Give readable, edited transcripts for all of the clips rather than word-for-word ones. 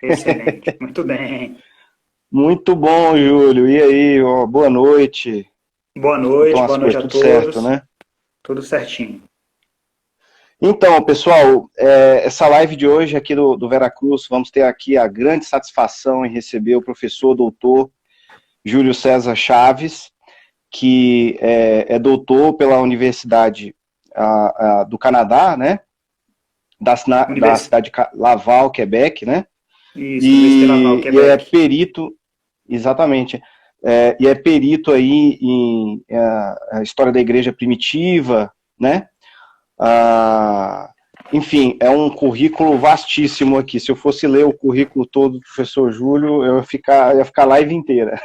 Excelente, muito bem. Muito bom, Júlio. E aí, ó, boa noite. Então as Boa noite coisas a tudo certo, todos. né? Tudo certinho. Então, pessoal, essa live de hoje aqui do Veracruz, vamos ter aqui a grande satisfação em receber o professor doutor Júlio César Chaves, que é doutor pela Universidade do Canadá, né? Da Univers... cidade de Laval, Quebec, né? Isso, Université Laval, E é Quebec. perito. Exatamente. E é perito aí em a história da igreja primitiva, né? Ah, enfim, é um currículo vastíssimo aqui. Se eu fosse ler o currículo todo do professor Júlio, ia ficar a live inteira,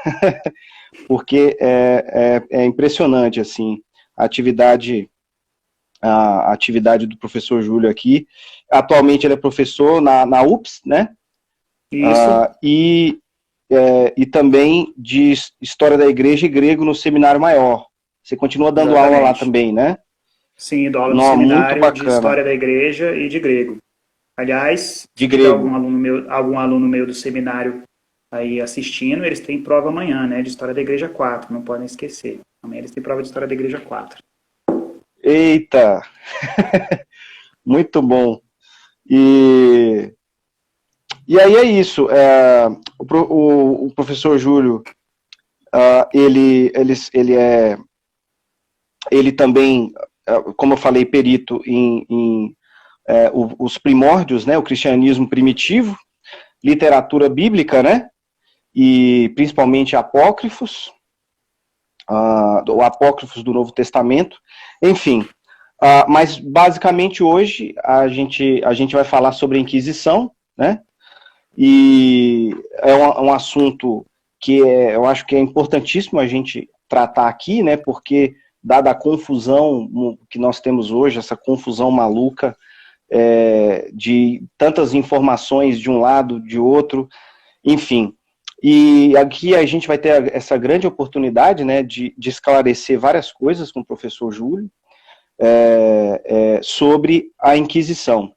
porque é impressionante assim a atividade, a atividade do professor Júlio aqui. Atualmente ele é professor na UPS, né? Isso, E e também de História da Igreja e Grego no Seminário Maior. Você continua dando aula lá exatamente. também, né? Sim, dou aula no Não, muito seminário de bacana. História da Igreja e de Grego. Aliás, De se tiver grego. algum aluno meu do seminário aí assistindo, eles têm prova amanhã, né, de História da Igreja 4. Não podem esquecer. Amanhã eles têm prova de História da Igreja 4. Eita, muito bom. E, e aí é isso. O professor Júlio, ele também, como eu falei, perito em os primórdios, né? O cristianismo primitivo, literatura bíblica, né? E principalmente apócrifos, apócrifos do Novo Testamento, enfim. Mas basicamente hoje a gente vai falar sobre a Inquisição, né? E é um assunto que eu acho que é importantíssimo a gente tratar aqui, né? Porque dada a confusão que nós temos hoje, essa confusão maluca de tantas informações de um lado, de outro, enfim. E aqui a gente vai ter essa grande oportunidade, né, de esclarecer várias coisas com o professor Júlio sobre a Inquisição.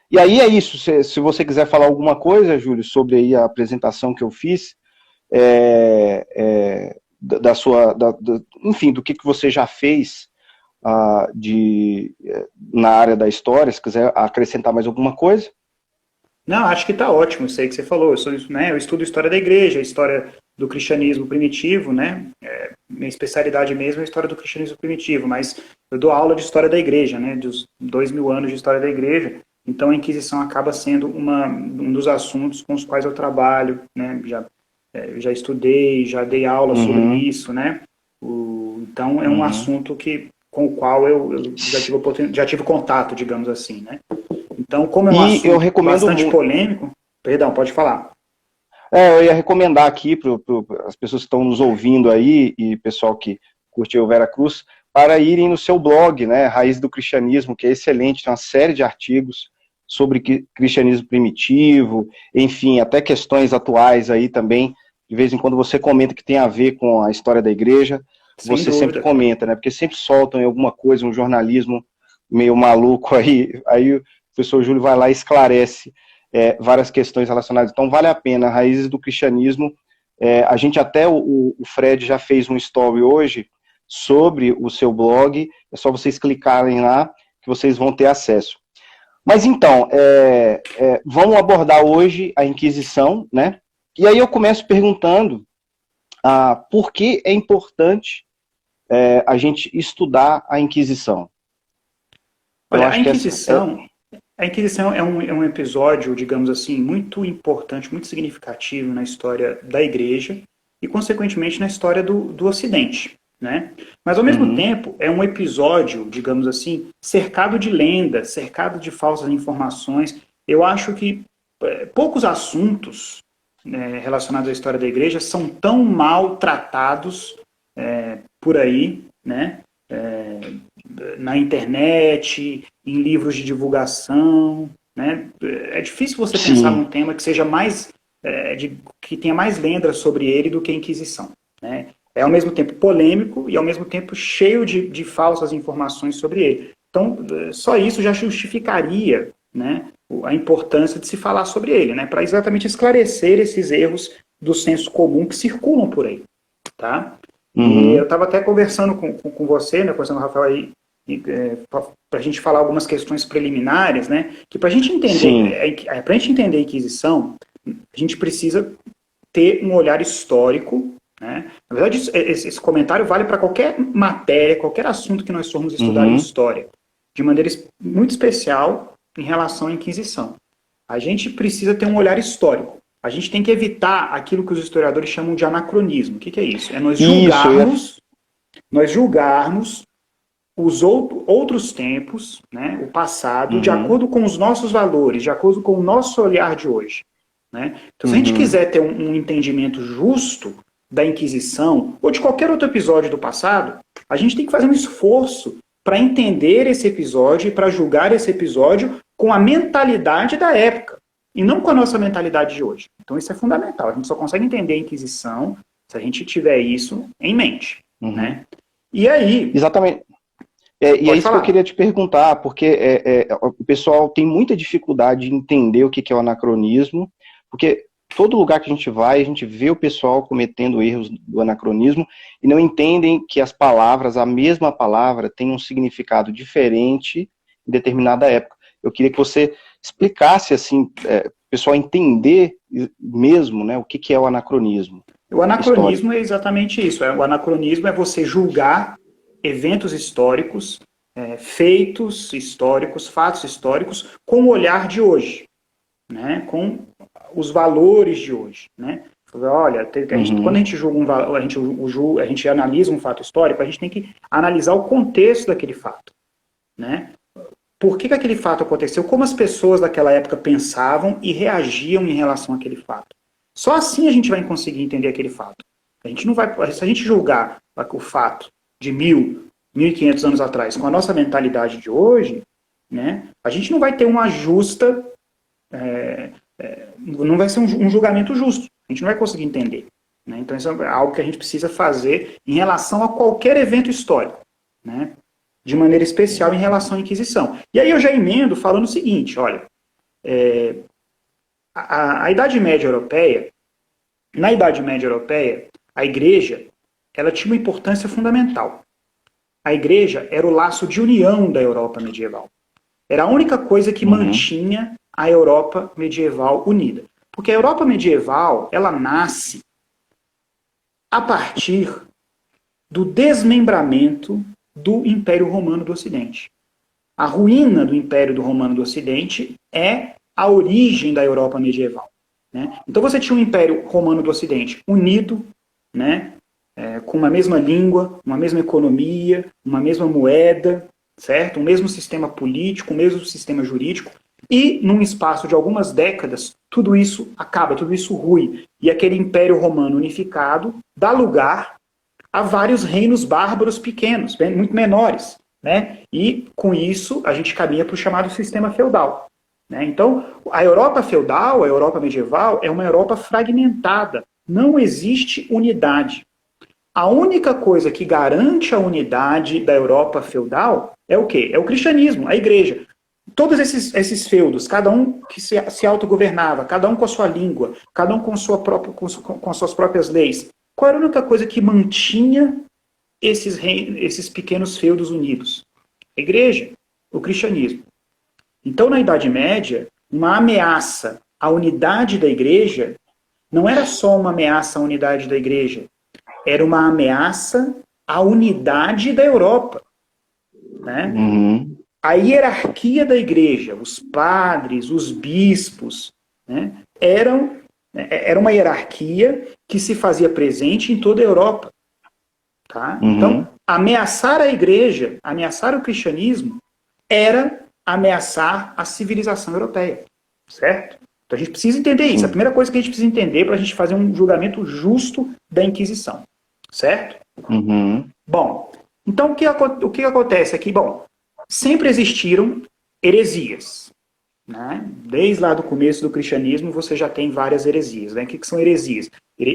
E aí é isso. Se você quiser falar alguma coisa, Júlio, sobre aí a apresentação que eu fiz, da sua, enfim, do que você já fez na área da história, se quiser acrescentar mais alguma coisa. Não, acho que está ótimo isso aí que você falou. Eu estudo história da igreja, história do cristianismo primitivo, né? Minha especialidade mesmo é a história do cristianismo primitivo, mas eu dou aula de história da igreja, né? Dos 2000 anos de história da igreja. Então a Inquisição acaba sendo um dos assuntos com os quais eu trabalho, né? Já estudei, já dei aula sobre Uhum, isso, né? Então é um uhum. assunto com o qual eu já tive contato, digamos assim, né? Então, como é um E eu assunto recomendo bastante muito. polêmico, perdão, pode falar. Eu ia recomendar aqui para as pessoas que estão nos ouvindo aí e pessoal que curtiu o Vera Cruz, para irem no seu blog, né, Raiz do Cristianismo, que é excelente, tem uma série de artigos sobre cristianismo primitivo, enfim, até questões atuais aí também. De vez em quando você comenta que tem a ver com a história da igreja, Sem você sempre dúvida. comenta, né? Porque sempre soltam em alguma coisa, um jornalismo meio maluco aí o professor Júlio vai lá e esclarece várias questões relacionadas. Então, vale a pena. Raízes do Cristianismo. A gente até, o Fred já fez um story hoje sobre o seu blog. É só vocês clicarem lá que vocês vão ter acesso. Mas então, vamos abordar hoje a Inquisição, né? E aí eu começo perguntando por que é importante a gente estudar a Inquisição. Eu Olha, acho que essa A Inquisição é um episódio, digamos assim, muito importante, muito significativo na história da Igreja e, consequentemente, na história do Ocidente, né? Mas, ao mesmo uhum, tempo, é um episódio, digamos assim, cercado de lendas, cercado de falsas informações. Eu acho que poucos assuntos, né, relacionados à história da Igreja são tão mal tratados por aí, né? Na internet, em livros de divulgação, né? É difícil você pensar num sim, tema que seja mais que tenha mais lendas sobre ele do que a Inquisição, né? É ao mesmo tempo polêmico e ao mesmo tempo cheio de falsas informações sobre ele. Então, só isso já justificaria, né, a importância de se falar sobre ele, né? Para exatamente esclarecer esses erros do senso comum que circulam por aí, tá? E eu estava até conversando com você, né, conversando com o Rafael aí, para a gente falar algumas questões preliminares, né? Que para a gente entender a Inquisição, a gente precisa ter um olhar histórico, né? Na verdade, esse comentário vale para qualquer matéria, qualquer assunto que nós formos estudar em história, de maneira muito especial em relação à Inquisição. A gente precisa ter um olhar histórico. A gente tem que evitar aquilo que os historiadores chamam de anacronismo. O que é isso? É nós julgarmos os outros tempos, né, o passado, de acordo com os nossos valores, de acordo com o nosso olhar de hoje. Né? Então, se a gente quiser ter um entendimento justo da Inquisição, ou de qualquer outro episódio do passado, a gente tem que fazer um esforço para entender esse episódio e para julgar esse episódio com a mentalidade da época, e não com a nossa mentalidade de hoje. Então isso é fundamental. A gente só consegue entender a Inquisição se a gente tiver isso em mente. Né? E aí... Exatamente. E é isso que eu queria te perguntar, porque o pessoal tem muita dificuldade em entender o que é o anacronismo, porque todo lugar que a gente vai, a gente vê o pessoal cometendo erros do anacronismo e não entendem que as palavras, a mesma palavra, tem um significado diferente em determinada época. Eu queria que você explicasse, assim, o pessoal entender mesmo, né, o que é o anacronismo. O anacronismo é exatamente isso. O anacronismo é você julgar eventos históricos, feitos históricos, fatos históricos, com o olhar de hoje, né, com os valores de hoje, né? Olha, quando a gente julga a gente analisa um fato histórico, a gente tem que analisar o contexto daquele fato, né? Por que aquele fato aconteceu? Como as pessoas daquela época pensavam e reagiam em relação àquele fato? Só assim a gente vai conseguir entender aquele fato. A gente não vai, se a gente julgar o fato de 1.500 anos atrás com a nossa mentalidade de hoje, né? A gente não vai ter uma justa não vai ser um julgamento justo. A gente não vai conseguir entender. Né? Então, isso é algo que a gente precisa fazer em relação a qualquer evento histórico. Né? De maneira especial em relação à Inquisição. E aí eu já emendo falando o seguinte, olha, a Idade Média Europeia, na Idade Média Europeia, a Igreja, ela tinha uma importância fundamental. A Igreja era o laço de união da Europa medieval. Era a única coisa que mantinha a Europa medieval unida. Porque a Europa medieval, ela nasce a partir do desmembramento do Império Romano do Ocidente. A ruína do Império Romano do Ocidente é a origem da Europa medieval. Né? Então você tinha um Império Romano do Ocidente unido, né? Com uma mesma língua, uma mesma economia, uma mesma moeda, certo? Um mesmo sistema político, um mesmo sistema jurídico, e num espaço de algumas décadas, tudo isso acaba, tudo isso rui, e aquele Império Romano unificado dá lugar a vários reinos bárbaros pequenos, muito menores, né? E com isso a gente caminha para o chamado sistema feudal. Né? Então, a Europa feudal, a Europa medieval, é uma Europa fragmentada, não existe unidade. A única coisa que garante a unidade da Europa feudal é o quê? É o cristianismo, a igreja. Todos esses feudos, cada um que se autogovernava, cada um com a sua língua, cada um com suas próprias leis. Qual era a única coisa que mantinha esses pequenos feudos unidos? A igreja, o cristianismo. Então, na Idade Média, uma ameaça à unidade da igreja não era só uma ameaça à unidade da igreja, era uma ameaça à unidade da Europa. Né? A hierarquia da igreja, os padres, os bispos, né, era uma hierarquia que se fazia presente em toda a Europa. Tá? Então, ameaçar a igreja, ameaçar o cristianismo, era ameaçar a civilização europeia. Certo? Então a gente precisa entender isso. A primeira coisa que a gente precisa entender para a gente fazer um julgamento justo da Inquisição. Certo? Bom, então o que acontece aqui? Bom, sempre existiram heresias. Né? Desde lá do começo do cristianismo você já tem várias heresias. Né? O que são heresias?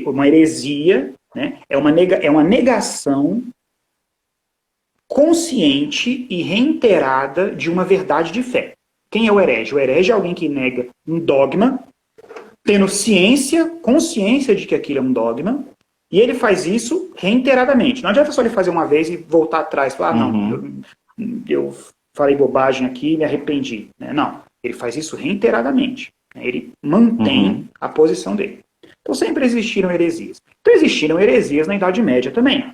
Uma heresia, né, é uma negação consciente e reiterada de uma verdade de fé. Quem é o herege? O herege é alguém que nega um dogma, tendo consciência de que aquilo é um dogma, e ele faz isso reiteradamente. Não adianta só ele fazer uma vez e voltar atrás e falar, eu falei bobagem aqui e me arrependi. Né? Não, ele faz isso reiteradamente. Né? Ele mantém a posição dele. Então sempre existiram heresias. Então existiram heresias na Idade Média também.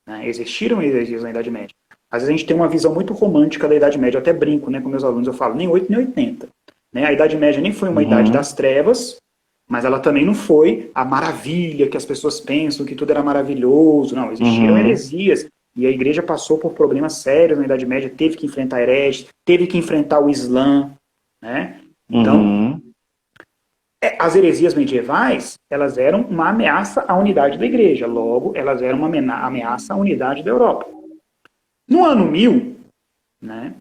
Né? Existiram heresias na Idade Média. Às vezes a gente tem uma visão muito romântica da Idade Média. Eu até brinco, né, com meus alunos, eu falo, nem 8 nem 80. Né? A Idade Média nem foi uma idade das trevas, mas ela também não foi a maravilha que as pessoas pensam, que tudo era maravilhoso. Não, existiram heresias. E a igreja passou por problemas sérios na Idade Média, teve que enfrentar hereges, teve que enfrentar o Islã. Né? Então, as heresias medievais, elas eram uma ameaça à unidade da igreja. Logo, elas eram uma ameaça à unidade da Europa. No ano 1000, né,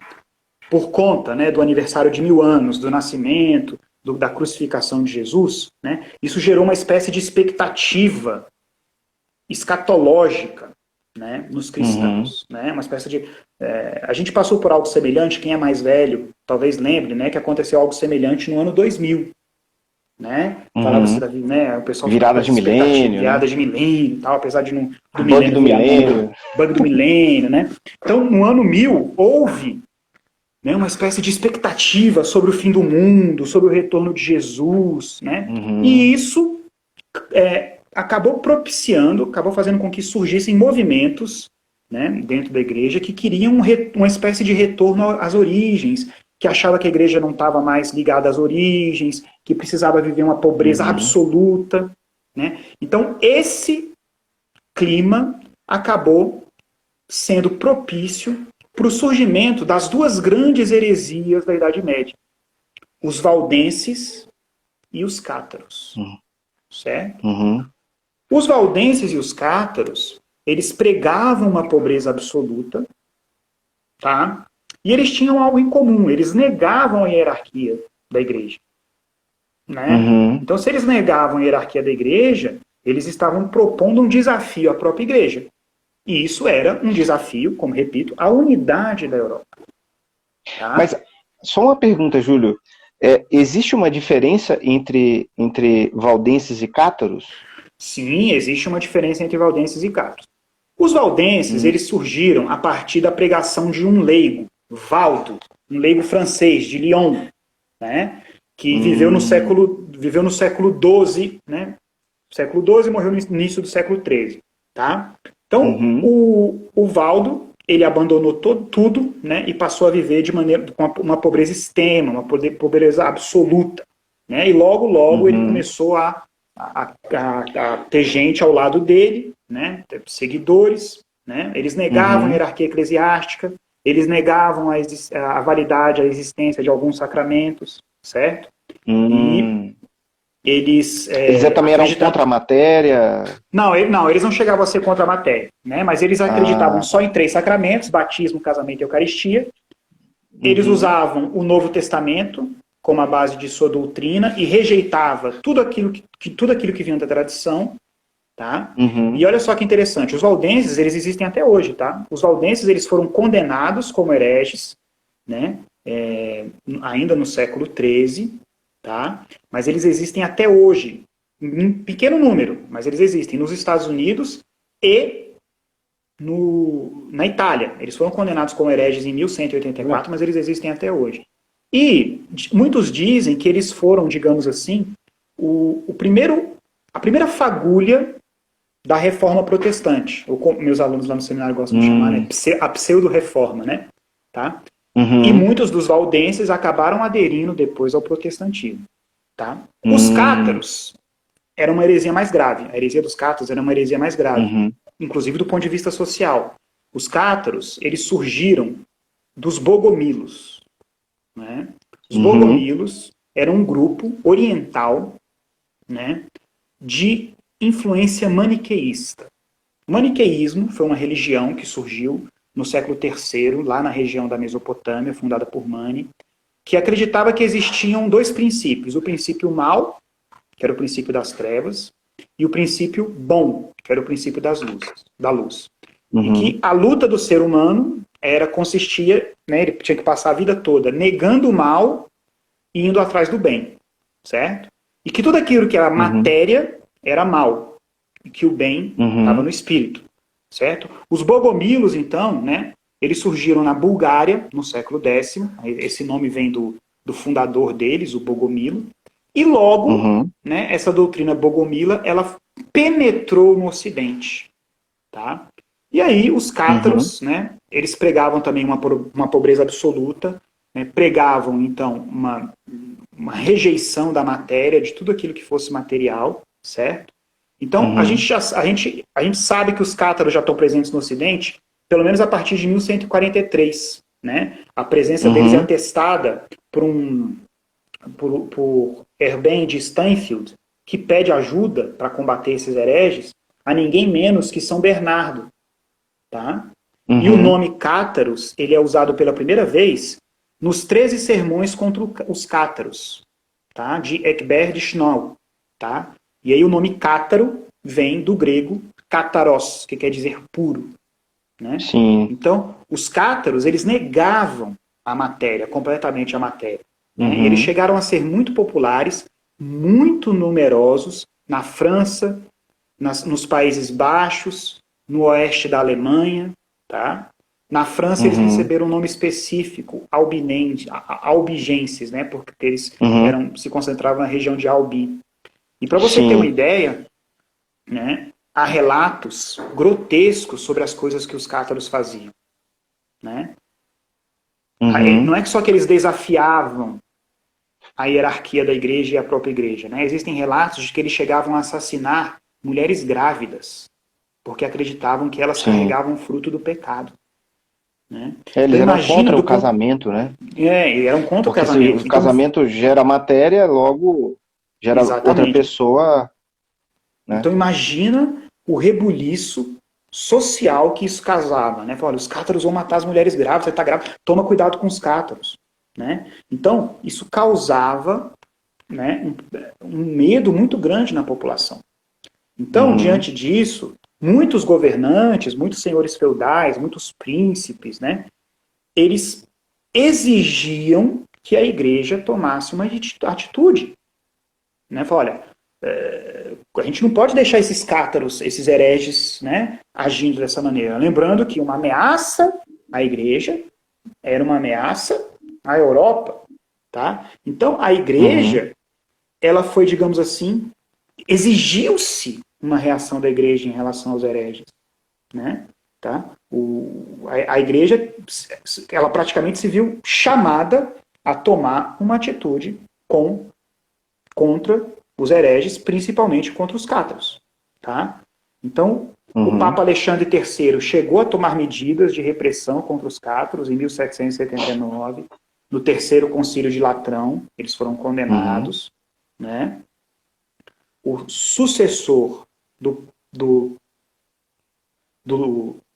por conta, né, do aniversário de 1000 anos do nascimento, da crucificação de Jesus, né, isso gerou uma espécie de expectativa escatológica, né, nos cristãos. Né, uma espécie de... a gente passou por algo semelhante, quem é mais velho talvez lembre, né, que aconteceu algo semelhante no ano 2000. Né? Falava-se da, né, o pessoal virada de milênio, virada de milênio, tal, apesar de não bug do milênio, bug do milênio, né? Então, no ano 1000 houve, né, uma espécie de expectativa sobre o fim do mundo, sobre o retorno de Jesus, né? E isso acabou propiciando, acabou fazendo com que surgissem movimentos, né, dentro da igreja que queriam uma espécie de retorno às origens, que achava que a igreja não estava mais ligada às origens, que precisava viver uma pobreza absoluta. Né? Então, esse clima acabou sendo propício para o surgimento das duas grandes heresias da Idade Média, os valdenses e os cátaros. Certo? Os valdenses e os cátaros, eles pregavam uma pobreza absoluta, tá? E eles tinham algo em comum, eles negavam a hierarquia da igreja. Né? Então, se eles negavam a hierarquia da igreja, eles estavam propondo um desafio à própria igreja. E isso era um desafio, como repito, à unidade da Europa. Tá? Mas, só uma pergunta, Júlio. Existe uma diferença entre valdenses e cátaros? Sim, existe uma diferença entre valdenses e cátaros. Os valdenses, eles surgiram a partir da pregação de um leigo, Valdo, um leigo francês, de Lyon, né, que viveu no século XII, né, século XII e morreu no início do século XIII. Tá? Então, o Valdo, ele abandonou tudo, né, e passou a viver com uma pobreza extrema, uma pobreza absoluta. Né, e logo ele começou a ter gente ao lado dele, né, seguidores. Né, eles negavam a hierarquia eclesiástica, eles negavam a validade, a existência de alguns sacramentos, certo? E eles também eram contra a matéria? Não, eles não chegavam a ser contra a matéria, né? Mas eles acreditavam só em 3 sacramentos, batismo, casamento e eucaristia. Eles usavam o Novo Testamento como a base de sua doutrina e rejeitava tudo aquilo que vinha da tradição. Tá? E olha só que interessante, os valdenses, eles existem até hoje, tá? Os valdenses, eles foram condenados como hereges, né? Ainda no século XIII, tá? Mas eles existem até hoje, em pequeno número, mas eles existem nos Estados Unidos e na Itália. Eles foram condenados como hereges em 1184, mas eles existem até hoje. E muitos dizem que eles foram, digamos assim, a primeira fagulha da reforma protestante, ou como meus alunos lá no seminário gostam de chamar, né, a pseudo-reforma, né? Tá? E muitos dos valdenses acabaram aderindo depois ao protestantismo. Tá? Os cátaros era uma heresia mais grave. A heresia dos cátaros era uma heresia mais grave, inclusive do ponto de vista social. Os cátaros, eles surgiram dos bogomilos. Né? Os bogomilos eram um grupo oriental, né, de influência maniqueísta. O maniqueísmo foi uma religião que surgiu no século III, lá na região da Mesopotâmia, fundada por Mani, que acreditava que existiam 2 princípios. O princípio mal, que era o princípio das trevas, e o princípio bom, que era o princípio da luz. E que a luta do ser humano consistia, né, ele tinha que passar a vida toda negando o mal e indo atrás do bem, certo? E que tudo aquilo que era matéria era mal, e que o bem estava no espírito, certo? Os bogomilos, então, né, eles surgiram na Bulgária, no século X, esse nome vem do fundador deles, o Bogomilo, e logo, né, essa doutrina bogomila, ela penetrou no Ocidente, tá? E aí os cátaros, né, eles pregavam também uma pobreza absoluta, né, pregavam, então, uma rejeição da matéria, de tudo aquilo que fosse material, certo? Então, a gente sabe que os cátaros já estão presentes no Ocidente, pelo menos a partir de 1143, né? A presença deles é atestada por Herbem de Steinfeld, que pede ajuda para combater esses hereges, a ninguém menos que São Bernardo, tá? E o nome cátaros, ele é usado pela primeira vez nos 13 sermões contra os cátaros, tá? De Ecbert de Schnau, tá? E aí o nome cátaro vem do grego kataros, que quer dizer puro, né? Sim. Então, os cátaros, eles negavam a matéria, completamente a matéria. Né? Eles chegaram a ser muito populares, muito numerosos, na França, nos Países Baixos, no oeste da Alemanha, tá? Na França eles receberam um nome específico, albigenses, né? Porque eles se concentravam na região de Albi. E para você ter uma ideia, né, há relatos grotescos sobre as coisas que os cátaros faziam, né? Não é só que eles desafiavam a hierarquia da igreja e a própria igreja, né? Existem relatos de que eles chegavam a assassinar mulheres grávidas, porque acreditavam que elas carregavam fruto do pecado. Né? Eles eram contra o casamento, né? Eram contra porque o casamento. Se o casamento gera matéria, logo gera outra pessoa. Né? Então imagina o rebuliço social que isso causava, né? Olha, os cátaros vão matar as mulheres grávidas, você está grávida, toma cuidado com os cátaros. Né? Então, isso causava, né, um medo muito grande na população. Então, diante disso, muitos governantes, muitos senhores feudais, muitos príncipes, né, eles exigiam que a igreja tomasse uma atitude. Né? Olha, a gente não pode deixar esses cátaros, esses hereges, né, agindo dessa maneira. Lembrando que uma ameaça à igreja era uma ameaça à Europa. Tá? Então, a igreja, ela foi, digamos assim, exigiu-se uma reação da igreja em relação aos hereges. Né? Tá? A igreja, ela praticamente se viu chamada a tomar uma atitude contra os hereges, principalmente contra os cátaros. Tá? Então, o Papa Alexandre III chegou a tomar medidas de repressão contra os cátaros em 1779. No terceiro concílio de Latrão, eles foram condenados. Né? O sucessor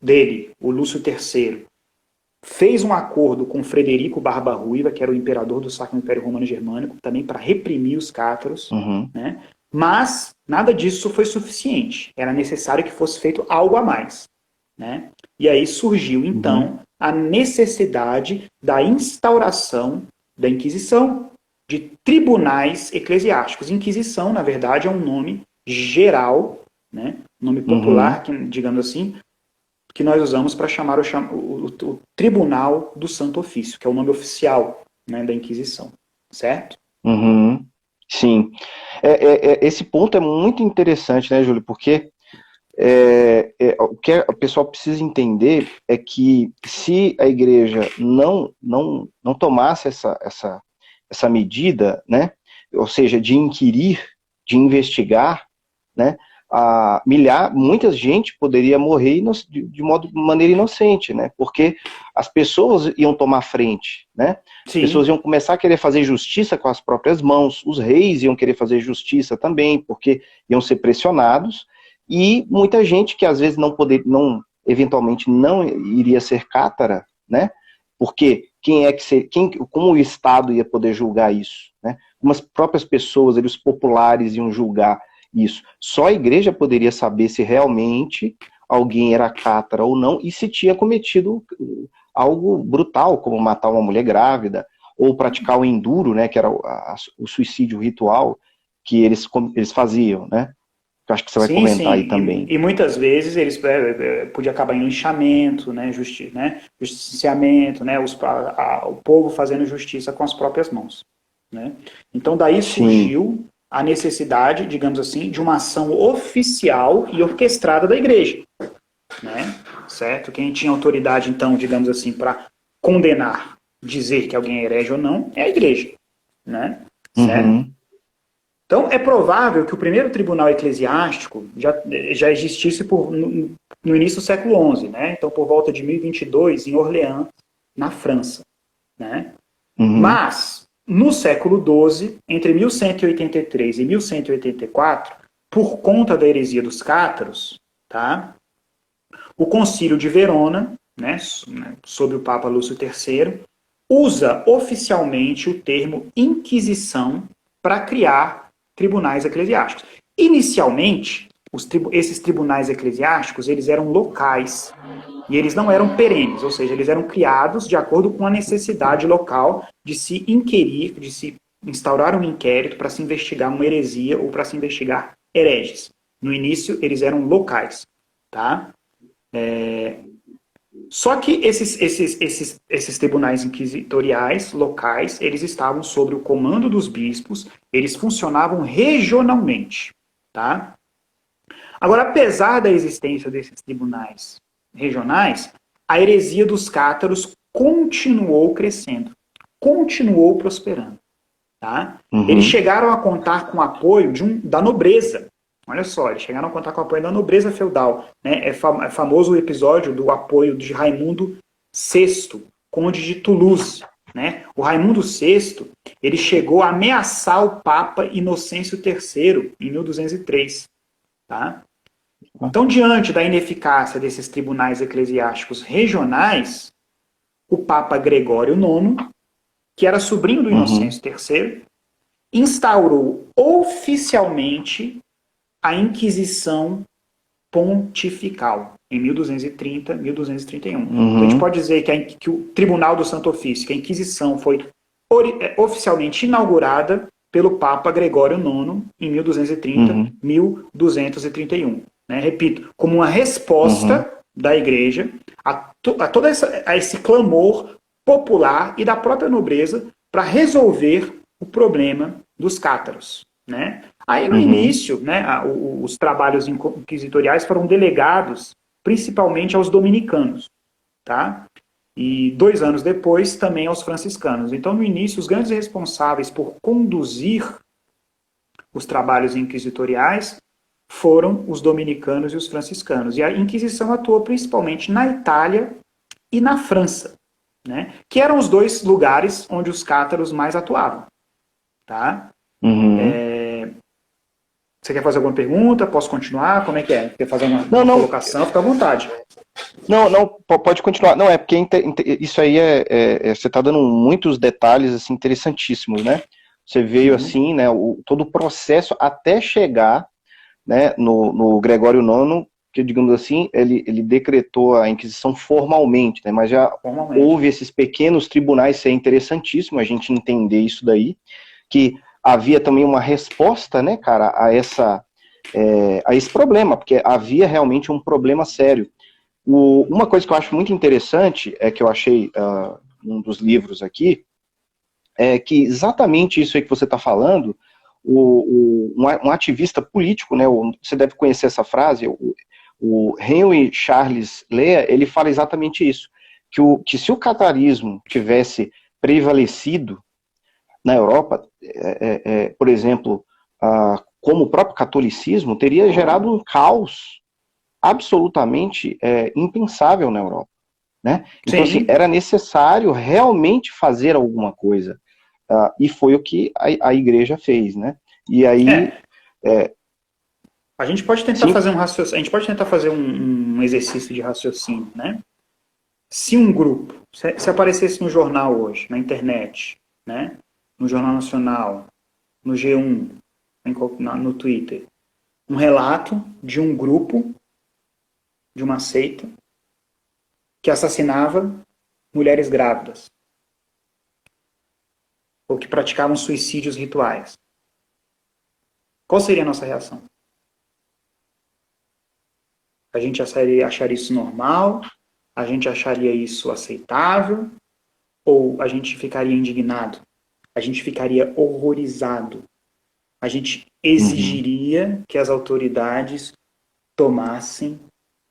dele, o Lúcio III, fez um acordo com Frederico Barba Ruiva, que era o imperador do Sacro Império Romano Germânico, também para reprimir os cátaros. Né? Mas nada disso foi suficiente. Era necessário que fosse feito algo a mais. Né? E aí surgiu, então, a necessidade da instauração da Inquisição, de tribunais eclesiásticos. Inquisição, na verdade, é um nome geral, né? Nome popular, que, digamos assim, que nós usamos para chamar o Tribunal do Santo Ofício, que é o nome oficial, né, da Inquisição. Certo? Sim. Esse ponto é muito interessante, né, Júlio? Porque o que o pessoal precisa entender é que se a igreja não tomasse essa medida, né, ou seja, de inquirir, de investigar, né, muita gente poderia morrer de maneira inocente, né, porque as pessoas iam tomar frente, né, as pessoas iam começar a querer fazer justiça com as próprias mãos, os reis iam querer fazer justiça também, porque iam ser pressionados, e muita gente que às vezes eventualmente não iria ser cátara, né? Porque como o Estado ia poder julgar isso, né? Como as próprias pessoas, os populares iam julgar isso. Só a igreja poderia saber se realmente alguém era cátara ou não e se tinha cometido algo brutal, como matar uma mulher grávida, ou praticar o enduro, né, que era o suicídio ritual que eles faziam, né? Eu acho que você vai Sim, comentar aí sim. também. E muitas vezes eles podia acabar em linchamento, né, justiciamento, né, o povo fazendo justiça com as próprias mãos, né? Então daí Sim. surgiu a necessidade, digamos assim, de uma ação oficial e orquestrada da igreja, né? Certo? Quem tinha autoridade, então, digamos assim, para condenar, dizer que alguém é herege ou não, é a igreja, né? Certo? Uhum. Então, é provável que o primeiro tribunal eclesiástico já existisse no início do século XI, né? Então, por volta de 1022, em Orleans, na França, né? Uhum. Mas, no século XII, entre 1183 e 1184, por conta da heresia dos cátaros, tá? O Concílio de Verona, né, sob o Papa Lúcio III, usa oficialmente o termo Inquisição para criar tribunais eclesiásticos. Inicialmente, esses tribunais eclesiásticos eles eram locais e eles não eram perenes, ou seja, eles eram criados de acordo com a necessidade local de se inquirir, de se instaurar um inquérito para se investigar uma heresia ou para se investigar hereges. No início, eles eram locais, tá? Só que esses tribunais inquisitoriais locais, eles estavam sob o comando dos bispos, eles funcionavam regionalmente, tá? Agora, apesar da existência desses tribunais regionais, a heresia dos cátaros continuou crescendo, continuou prosperando, tá? Eles Uhum. chegaram a contar com o apoio da nobreza. Olha só, eles chegaram a contar com o apoio da nobreza feudal. Né? É famoso o episódio do apoio de Raimundo VI, conde de Toulouse. Né? O Raimundo VI ele chegou a ameaçar o Papa Inocêncio III em 1203. Tá? Então, diante da ineficácia desses tribunais eclesiásticos regionais, o Papa Gregório IX, que era sobrinho do Uhum. Inocêncio III, instaurou oficialmente a Inquisição Pontifical, em 1230, 1231. Então a gente Uhum. pode dizer que o Tribunal do Santo Ofício, que a Inquisição foi oficialmente inaugurada pelo Papa Gregório IX em 1230, Uhum. 1231. Né? Repito, como uma Uhum. resposta da Igreja a todo a esse clamor popular e da própria nobreza para resolver o problema dos cátaros. Né? Aí no Uhum. início, né, os trabalhos inquisitoriais foram delegados principalmente aos dominicanos, tá? E 2 anos depois também aos franciscanos. Então no início os grandes responsáveis por conduzir os trabalhos inquisitoriais foram os dominicanos e os franciscanos. E a Inquisição atuou principalmente na Itália e na França, né? Que eram os dois lugares onde os cátaros mais atuavam, tá? Uhum. Você quer fazer alguma pergunta? Posso continuar? Como é que é? Quer fazer Não, uma não, colocação? Fica à vontade. não, não, pode continuar. Não, é porque isso aí você está dando muitos detalhes assim, interessantíssimos, né? Você veio Uhum. assim, né, todo o processo até chegar, né, no Gregório IX, que, digamos assim, ele decretou a Inquisição formalmente, né, mas já Formalmente. houve esses pequenos tribunais, isso é interessantíssimo a gente entender isso daí, que havia também uma resposta, né, cara, a esse problema, porque havia realmente um problema sério. Uma coisa que eu acho muito interessante, que eu achei um dos livros aqui, é que exatamente isso aí que você está falando, um ativista político, né, você deve conhecer essa frase, o Henry Charles Lea, ele fala exatamente isso, que se o catarismo tivesse prevalecido na Europa, por exemplo, como o próprio catolicismo, teria gerado um caos absolutamente impensável na Europa. Né? Então, assim, Sim. era necessário realmente fazer alguma coisa. E foi o que a igreja fez, né? E aí, É. A gente pode tentar sim. fazer um raciocínio, a gente pode tentar fazer um exercício de raciocínio, né? Se um grupo, se aparecesse no jornal hoje, na internet, né? No Jornal Nacional, no G1, no Twitter, um relato de um grupo, de uma seita, que assassinava mulheres grávidas, ou que praticavam suicídios rituais, qual seria a nossa reação? A gente acharia isso normal? A gente acharia isso aceitável? Ou a gente ficaria indignado? A gente ficaria horrorizado? A gente exigiria que as autoridades tomassem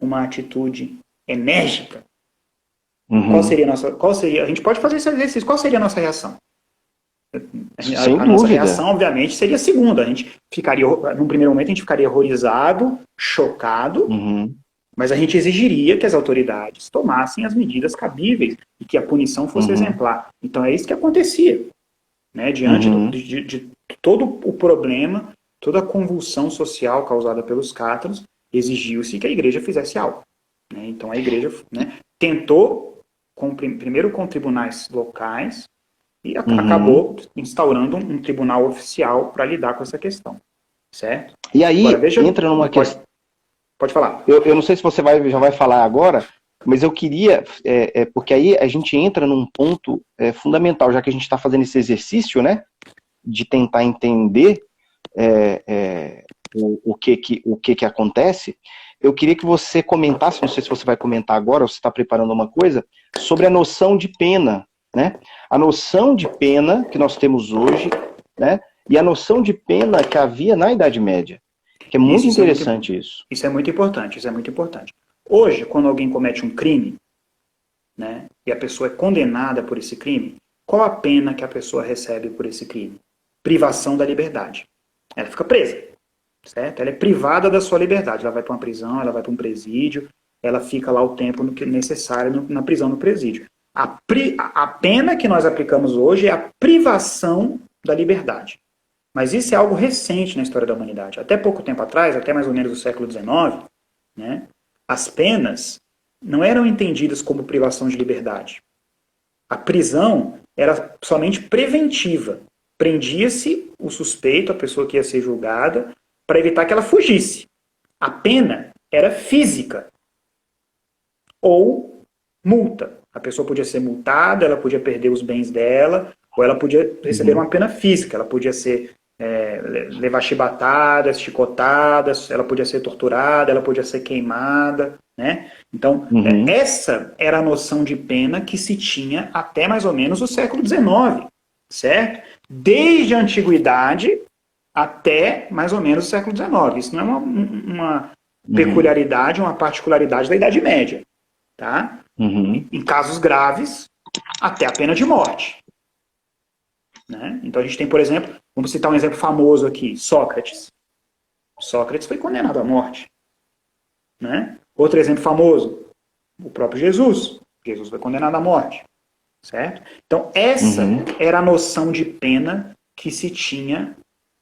uma atitude enérgica? Qual seria a gente pode fazer esse exercício. Qual seria a nossa reação? A nossa reação, obviamente, seria a segunda. A gente ficaria, num primeiro momento, a gente ficaria horrorizado, chocado, mas a gente exigiria que as autoridades tomassem as medidas cabíveis e que a punição fosse exemplar. Então é isso que acontecia, né? Diante de todo o problema, toda a convulsão social causada pelos cátaros, exigiu-se que a igreja fizesse algo, né? Então a igreja, né, tentou, primeiro com tribunais locais, e acabou instaurando um tribunal oficial para lidar com essa questão, certo? E aí, agora, entra numa questão... Pode falar. Eu não sei se você já vai falar agora, mas eu queria, porque aí a gente entra num ponto fundamental, já que a gente está fazendo esse exercício, né, de tentar entender o que acontece. Eu queria que você comentasse, não sei se você vai comentar agora, ou se está preparando uma coisa, sobre a noção de pena, né? A noção de pena que nós temos hoje, né? E a noção de pena que havia na Idade Média. Que é muito interessante isso. Isso é muito importante, isso é muito importante. Hoje, quando alguém comete um crime, né, e a pessoa é condenada por esse crime, qual a pena que a pessoa recebe por esse crime? Privação da liberdade. Ela fica presa, certo? Ela é privada da sua liberdade. Ela vai para uma prisão, ela vai para um presídio, ela fica lá o tempo necessário na prisão, no presídio. A pena que nós aplicamos hoje é a privação da liberdade. Mas isso é algo recente na história da humanidade. Até pouco tempo atrás, até mais ou menos o século XIX, né, as penas não eram entendidas como privação de liberdade. A prisão era somente preventiva. Prendia-se o suspeito, a pessoa que ia ser julgada, para evitar que ela fugisse. A pena era física. Ou multa. A pessoa podia ser multada, ela podia perder os bens dela, ou ela podia receber uma pena física. Ela podia ser levar chibatadas, chicotadas, ela podia ser torturada, ela podia ser queimada, né? Então, essa era a noção de pena que se tinha até mais ou menos o século XIX, certo? Desde a antiguidade até mais ou menos o século XIX. Isso não é uma peculiaridade, uma particularidade da Idade Média, tá? Em casos graves, até a pena de morte. Né? Então a gente tem, por exemplo, vamos citar um exemplo famoso aqui, Sócrates. Sócrates foi condenado à morte. Né? Outro exemplo famoso, o próprio Jesus. Jesus foi condenado à morte. Certo? Então essa era a noção de pena que se tinha,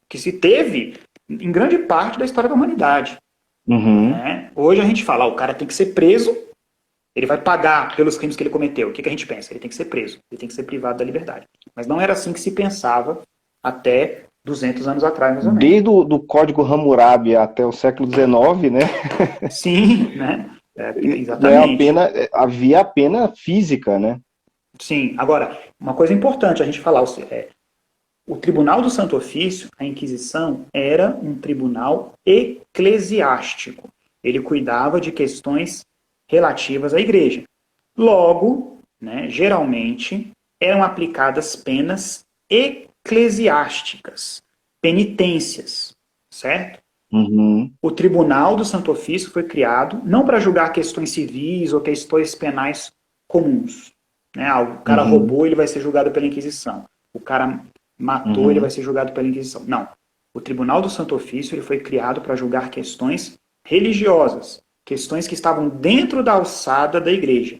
que se teve em grande parte da história da humanidade. Né? Hoje a gente fala, o cara tem que ser preso, ele vai pagar pelos crimes que ele cometeu. O que a gente pensa? Ele tem que ser preso, ele tem que ser privado da liberdade. Mas não era assim que se pensava até 200 anos atrás, mais ou menos. Desde o Código Hammurabi até o século XIX, né? Sim, né? Exatamente. Havia a pena física, né? Sim. Agora, uma coisa importante a gente falar, o Tribunal do Santo Ofício, a Inquisição, era um tribunal eclesiástico. Ele cuidava de questões relativas à igreja. Logo, né, geralmente, eram aplicadas penas eclesiásticas, penitências, certo? O Tribunal do Santo Ofício foi criado não para julgar questões civis ou questões penais comuns. Né? O cara roubou, ele vai ser julgado pela Inquisição. O cara matou, ele vai ser julgado pela Inquisição. Não. O Tribunal do Santo Ofício ele foi criado para julgar questões religiosas, questões que estavam dentro da alçada da igreja,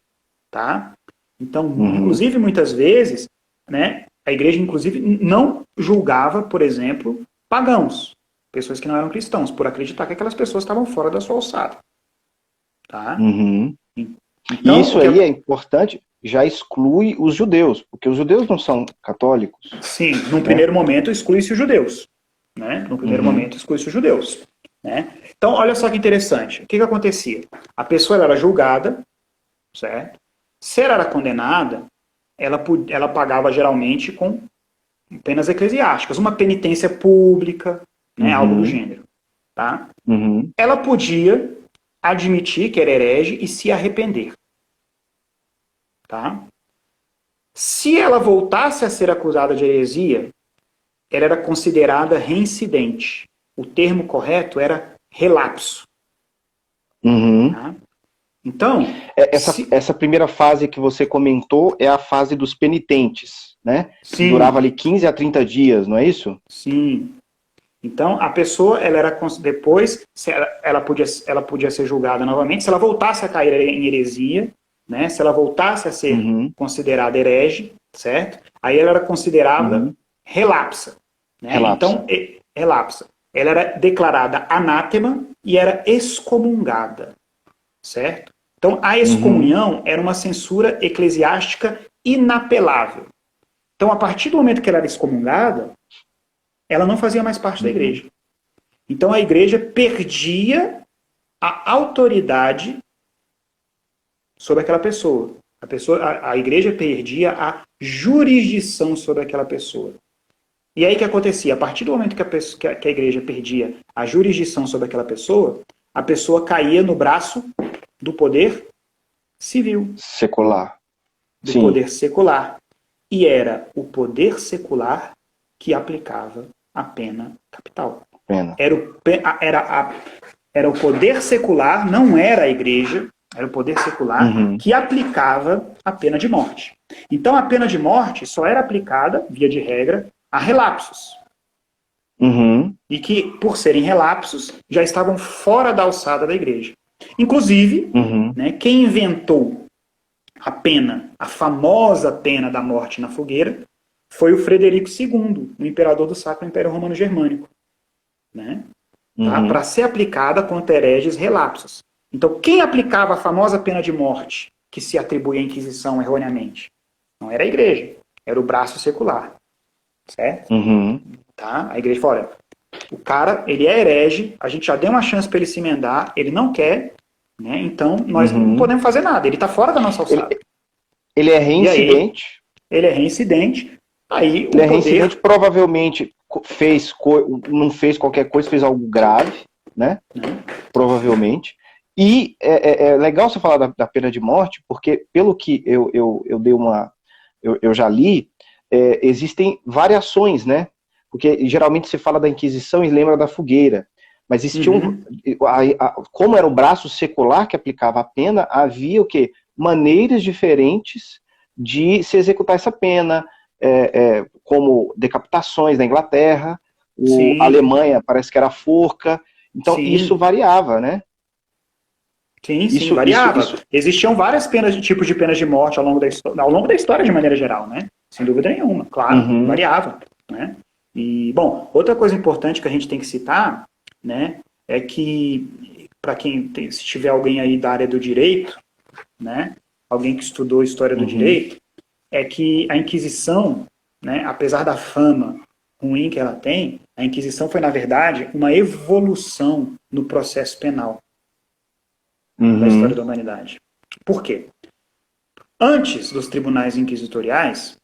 tá? Então, inclusive, muitas vezes, né, a igreja, inclusive, não julgava, por exemplo, pagãos, pessoas que não eram cristãos, por acreditar que aquelas pessoas estavam fora da sua alçada, tá? Então, e isso aí é importante, já exclui os judeus, porque os judeus não são católicos. Sim, num primeiro momento exclui-se os judeus, né? No primeiro momento exclui-se os judeus. Né? Então, olha só que interessante. O que acontecia? A pessoa era julgada, certo? Se ela era condenada, ela pagava geralmente com penas eclesiásticas, uma penitência pública, né, algo do gênero. Tá? Ela podia admitir que era herege e se arrepender. Tá? Se ela voltasse a ser acusada de heresia, ela era considerada reincidente. O termo correto era relapso. Tá? Então, essa primeira fase que você comentou é a fase dos penitentes, né? Sim. Durava ali 15 a 30 dias, não é isso? Sim. Então, a pessoa, ela era depois, ela podia ser julgada novamente, se ela voltasse a cair em heresia, né? Se ela voltasse a ser considerada herege, certo? Aí ela era considerada relapsa. Né? Então, relapsa. Ela era declarada anátema e era excomungada. Certo? Então, a excomunhão era uma censura eclesiástica inapelável. Então, a partir do momento que ela era excomungada, ela não fazia mais parte da igreja. Então, a igreja perdia a autoridade sobre aquela pessoa. A igreja perdia a jurisdição sobre aquela pessoa. E aí o que acontecia? A partir do momento que a igreja perdia a jurisdição sobre aquela pessoa, a pessoa caía no braço do poder civil. Secular. Do poder secular. E era o poder secular que aplicava a pena capital. Era o poder secular, não era a igreja, era o poder secular que aplicava a pena de morte. Então a pena de morte só era aplicada, via de regra, a relapsos. E que, por serem relapsos, já estavam fora da alçada da igreja. Inclusive, né, quem inventou a pena, a famosa pena da morte na fogueira, foi o Frederico II, o imperador do Sacro Império Romano Germânico. Né? Tá? Para ser aplicada contra hereges relapsos. Então, quem aplicava a famosa pena de morte, que se atribui à Inquisição erroneamente? Não era a igreja, era o braço secular. Certo? Tá? A igreja falou, olha, o cara, ele é herege, a gente já deu uma chance para ele se emendar, ele não quer, né? Então nós não podemos fazer nada, ele está fora da nossa alçada. Ele é reincidente. Ele é reincidente. Aí ele é reincidente, provavelmente não fez qualquer coisa, fez algo grave, né? Provavelmente. E é legal você falar da pena de morte, porque pelo que eu já li, existem variações, né? Porque geralmente se fala da Inquisição e lembra da fogueira. Mas existia como era o braço secular que aplicava a pena, havia o quê? Maneiras diferentes de se executar essa pena, como decapitações na Inglaterra, a Alemanha parece que era forca. Então isso variava, né? Sim, variava. Existiam várias tipos de penas de morte ao longo da história de maneira geral, né? Sem dúvida nenhuma, claro, variava, né? E, bom, outra coisa importante que a gente tem que citar, né, é que, para se tiver alguém aí da área do direito, né, alguém que estudou história do direito, é que a Inquisição, né, apesar da fama ruim que ela tem, a Inquisição foi, na verdade, uma evolução no processo penal da história da humanidade. Por quê? Antes dos tribunais inquisitoriais,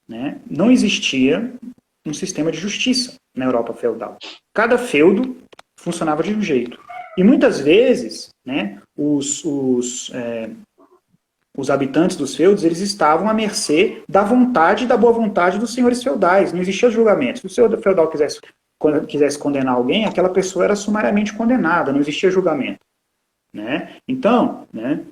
né, não existia um sistema de justiça na Europa feudal. Cada feudo funcionava de um jeito. E muitas vezes, né, os habitantes dos feudos, eles estavam à mercê da vontade e da boa vontade dos senhores feudais. Não existia julgamento. Se o senhor feudal quisesse condenar alguém, aquela pessoa era sumariamente condenada, não existia julgamento. Né? Então, né,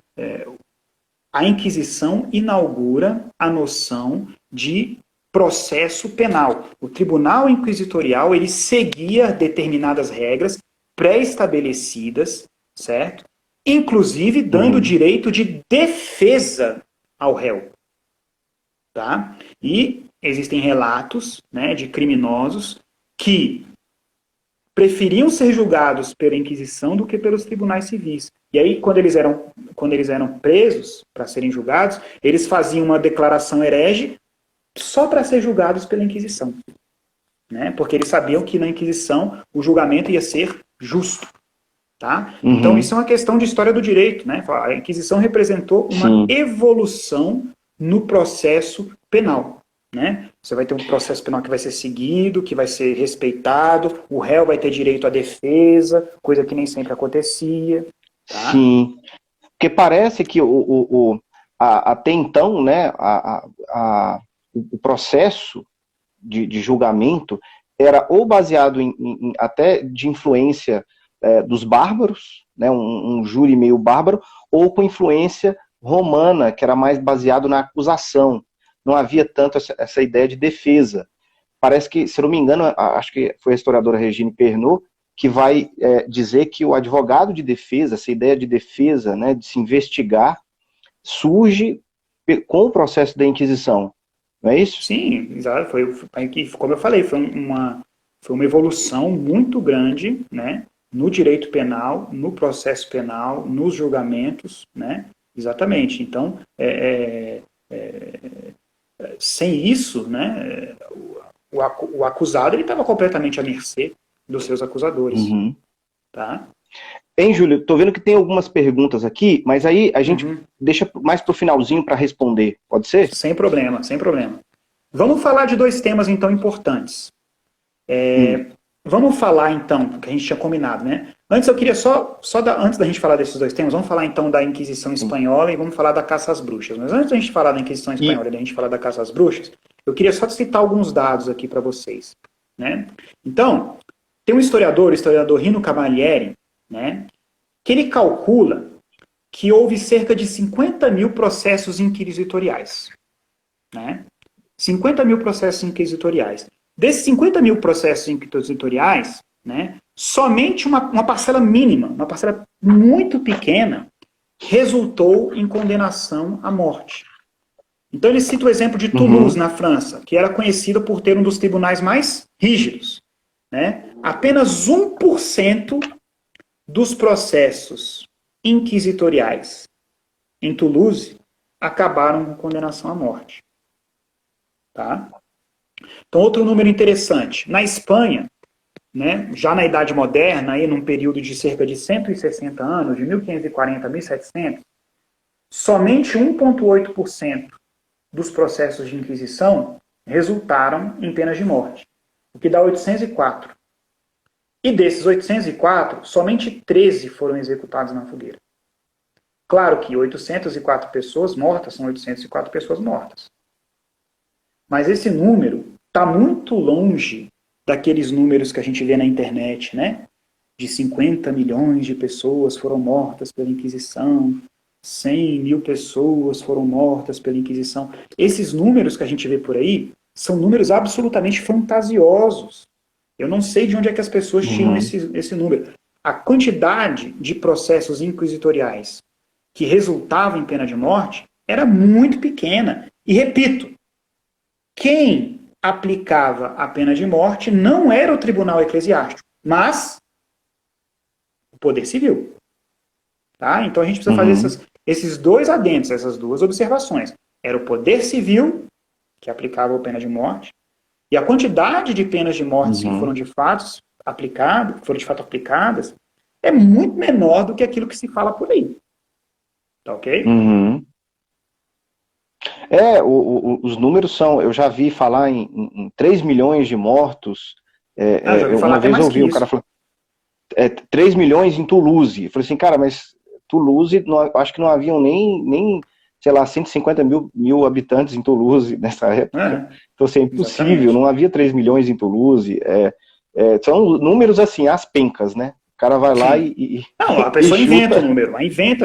a Inquisição inaugura a noção de processo penal. O tribunal inquisitorial, ele seguia determinadas regras pré-estabelecidas, certo? Inclusive dando direito de defesa ao réu. Tá? E existem relatos, né, de criminosos que preferiam ser julgados pela Inquisição do que pelos tribunais civis. E aí, quando eles eram presos para serem julgados, eles faziam uma declaração herege só para ser julgados pela Inquisição. Né? Porque eles sabiam que na Inquisição o julgamento ia ser justo. Tá? Então, isso é uma questão de história do direito, né? A Inquisição representou uma evolução no processo penal, né? Você vai ter um processo penal que vai ser seguido, que vai ser respeitado, o réu vai ter direito à defesa, coisa que nem sempre acontecia. Tá? Sim, porque parece que até então, né, o processo de julgamento era ou baseado até de influência dos bárbaros, né, um júri meio bárbaro, ou com influência romana, que era mais baseado na acusação. Não havia tanto essa ideia de defesa. Parece que, se eu não me engano, acho que foi a historiadora Regine Pernod, que vai dizer que o advogado de defesa, essa ideia de defesa, né, de se investigar, surge com o processo da Inquisição. Não é isso? Sim, exato. Como eu falei, foi uma evolução muito grande, né, no direito penal, no processo penal, nos julgamentos, né? Exatamente. Então, sem isso, né, o acusado ele estava completamente à mercê dos seus acusadores. Tá? Hein, Júlio? Tô vendo que tem algumas perguntas aqui, mas aí a gente deixa mais pro finalzinho para responder. Pode ser? Sem problema, sem problema. Vamos falar de dois temas, então, importantes. Vamos falar, então, que a gente tinha combinado, né? Antes, eu queria antes da gente falar desses dois temas, vamos falar, então, da Inquisição Espanhola e vamos falar da caça às bruxas. Mas antes da gente falar da Inquisição Espanhola e da gente falar da caça às bruxas, eu queria só citar alguns dados aqui para vocês, né? Então, tem um historiador, o historiador Rino Camilleri, né, que ele calcula que houve cerca de 50 mil processos inquisitoriais, né? 50 mil processos inquisitoriais. Desses 50 mil processos inquisitoriais, né, somente uma parcela mínima, uma parcela muito pequena, resultou em condenação à morte. Então ele cita o exemplo de Toulouse, na França, que era conhecida por ter um dos tribunais mais rígidos, né? Apenas 1% dos processos inquisitoriais em Toulouse acabaram com condenação à morte. Tá? Então, outro número interessante. Na Espanha, né, já na Idade Moderna, aí, num período de cerca de 160 anos, de 1540 a 1700, somente 1,8% dos processos de Inquisição resultaram em penas de morte, o que dá 804. E desses 804, somente 13 foram executados na fogueira. Claro que 804 pessoas mortas são 804 pessoas mortas. Mas esse número está muito longe daqueles números que a gente vê na internet, né? De 50 milhões de pessoas foram mortas pela Inquisição, 100 mil pessoas foram mortas pela Inquisição. Esses números que a gente vê por aí são números absolutamente fantasiosos. Eu não sei de onde é que as pessoas tiram esse número. A quantidade de processos inquisitoriais que resultavam em pena de morte era muito pequena. E repito, quem aplicava a pena de morte não era o tribunal eclesiástico, mas o poder civil. Tá? Então a gente precisa fazer esses dois adendos, essas duas observações. Era o poder civil que aplicava a pena de morte, e a quantidade de penas de morte que foram de fato aplicadas é muito menor do que aquilo que se fala por aí. Tá ok? Os números são, eu já vi falar em 3 milhões de mortos. Uma vez eu ouvi o cara falando 3 milhões em Toulouse. Eu falei assim, cara, mas Toulouse, acho que não haviam nem sei lá, 150 mil habitantes em Toulouse nessa época. Então, assim, é impossível, exatamente. Não havia 3 milhões em Toulouse. São números assim, as pencas, né? O cara vai lá e não, a pessoa inventa o número,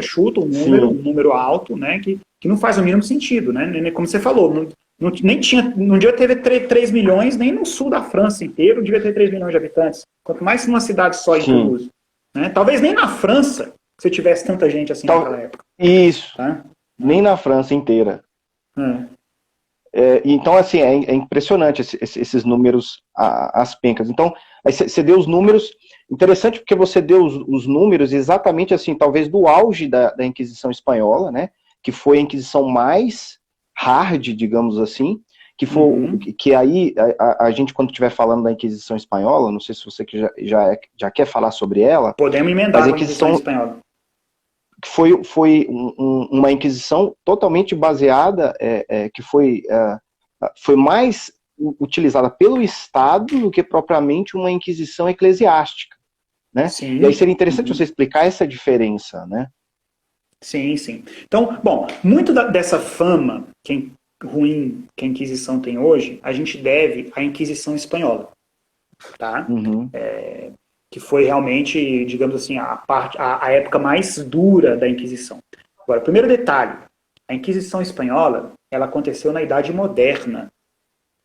chuta um número alto, né? Que não faz o mínimo sentido, né? Como você falou, não devia ter 3 milhões, nem no sul da França inteiro devia ter 3 milhões de habitantes. Quanto mais numa cidade só em Toulouse. Né? Talvez nem na França você tivesse tanta gente assim naquela época. Isso. Tá? Nem na França inteira. Então, assim, é impressionante esses números, as pencas. Então, aí você deu os números, interessante porque você deu os números exatamente assim, talvez do auge da Inquisição Espanhola, né, que foi a Inquisição mais hard, digamos assim, que foi que aí a gente, quando estiver falando da Inquisição Espanhola, não sei se você que já quer falar sobre ela, Podemos emendar com a Inquisição Espanhola. Foi uma Inquisição totalmente baseada, que foi mais utilizada pelo Estado do que propriamente uma Inquisição eclesiástica, né? Sim. E aí seria interessante você explicar essa diferença, né? Sim, sim. Então, bom, muito dessa fama ruim que a Inquisição tem hoje, a gente deve à Inquisição Espanhola, tá? Que foi realmente, digamos assim, a época mais dura da Inquisição. Agora, primeiro detalhe, a Inquisição Espanhola, ela aconteceu na Idade Moderna,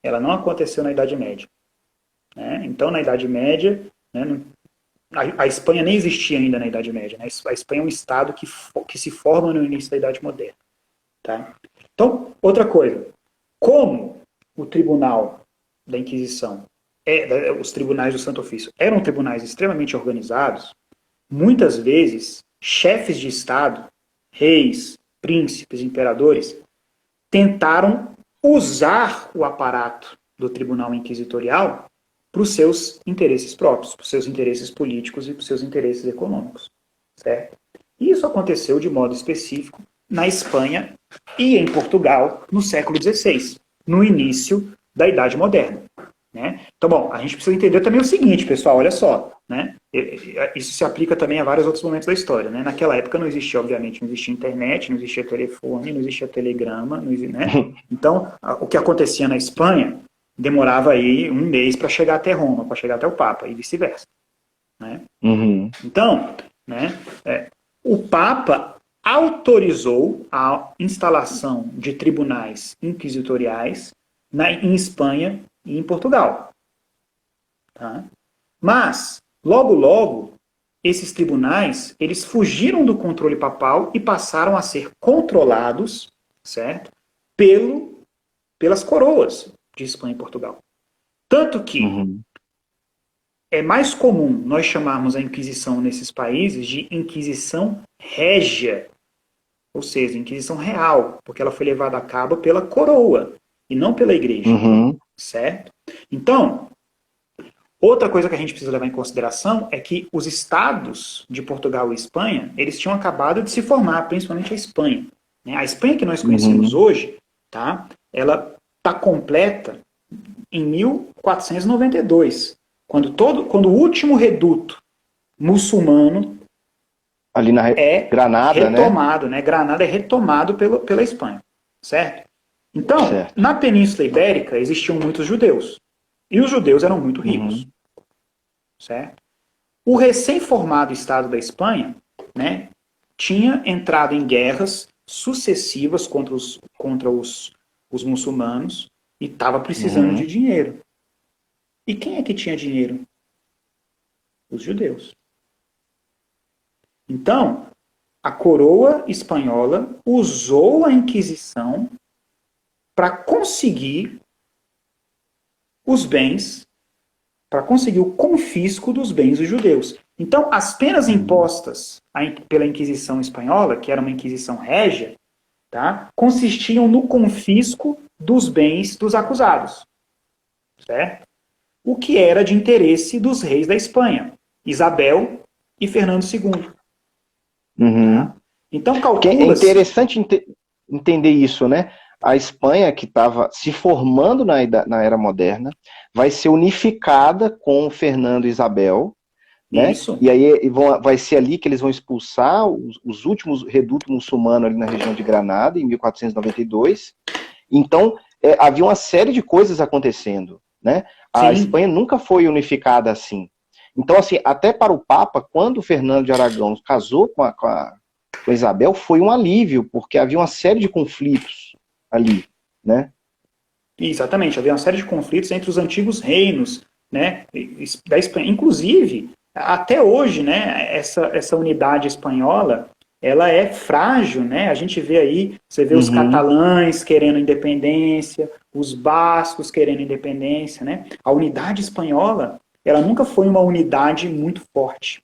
ela não aconteceu na Idade Média, né? Então, na Idade Média, né, a Espanha nem existia ainda na Idade Média, né? A Espanha é um estado que se forma no início da Idade Moderna, tá? Então, outra coisa, como o tribunal da Inquisição, os tribunais do Santo Ofício, eram tribunais extremamente organizados, muitas vezes, chefes de Estado, reis, príncipes, imperadores, tentaram usar o aparato do tribunal inquisitorial para os seus interesses próprios, para os seus interesses políticos e para os seus interesses econômicos, certo? E isso aconteceu de modo específico na Espanha e em Portugal no século XVI, no início da Idade Moderna, né? Então, bom, a gente precisa entender também o seguinte, pessoal, olha só, né? Isso se aplica também a vários outros momentos da história, né? Naquela época não existia, obviamente, não existia internet, não existia telefone, não existia telegrama, não existia, né? Então, o que acontecia na Espanha demorava aí um mês para chegar até Roma, para chegar até o Papa, e vice-versa, né? Então, né, o Papa autorizou a instalação de tribunais inquisitoriais em Espanha e em Portugal. Tá? Mas, logo, logo, esses tribunais, eles fugiram do controle papal e passaram a ser controlados, certo? Pelas coroas de Espanha e Portugal. Tanto que é mais comum nós chamarmos a Inquisição nesses países de Inquisição Régia, ou seja, Inquisição Real, porque ela foi levada a cabo pela coroa e não pela igreja, certo? Então, outra coisa que a gente precisa levar em consideração é que os estados de Portugal e Espanha, eles tinham acabado de se formar, principalmente a Espanha, né? A Espanha que nós conhecemos hoje, tá? Ela está completa em 1492, quando o último reduto muçulmano ali na Granada, retomado, né? Granada é retomado pela Espanha, certo? Então, na Península Ibérica existiam muitos judeus, e os judeus eram muito ricos, certo? O recém-formado Estado da Espanha, né, tinha entrado em guerras sucessivas contra os muçulmanos e estava precisando de dinheiro. E quem é que tinha dinheiro? Os judeus. Então, a coroa espanhola usou a Inquisição para conseguir os bens, para conseguir o confisco dos bens dos judeus. Então, as penas impostas pela Inquisição espanhola, que era uma Inquisição régia, tá, consistiam no confisco dos bens dos acusados, certo? O que era de interesse dos reis da Espanha, Isabel e Fernando II. Tá? Então, calcula-se... É interessante entender isso, né? A Espanha, que estava se formando na Era Moderna, vai ser unificada com Fernando e Isabel, né? Isso. E aí vai ser ali que eles vão expulsar os últimos redutos muçulmanos ali na região de Granada, em 1492. Então, havia uma série de coisas acontecendo, né? A Espanha nunca foi unificada assim. Então, assim, até para o Papa, quando Fernando de Aragão casou com Isabel, foi um alívio, porque havia uma série de conflitos ali, né? Exatamente, havia uma série de conflitos entre os antigos reinos, né, da Espanha. Inclusive, até hoje, né, essa unidade espanhola, ela é frágil, né? A gente vê aí, você vê os catalães querendo independência, os bascos querendo independência, né? A unidade espanhola, ela nunca foi uma unidade muito forte,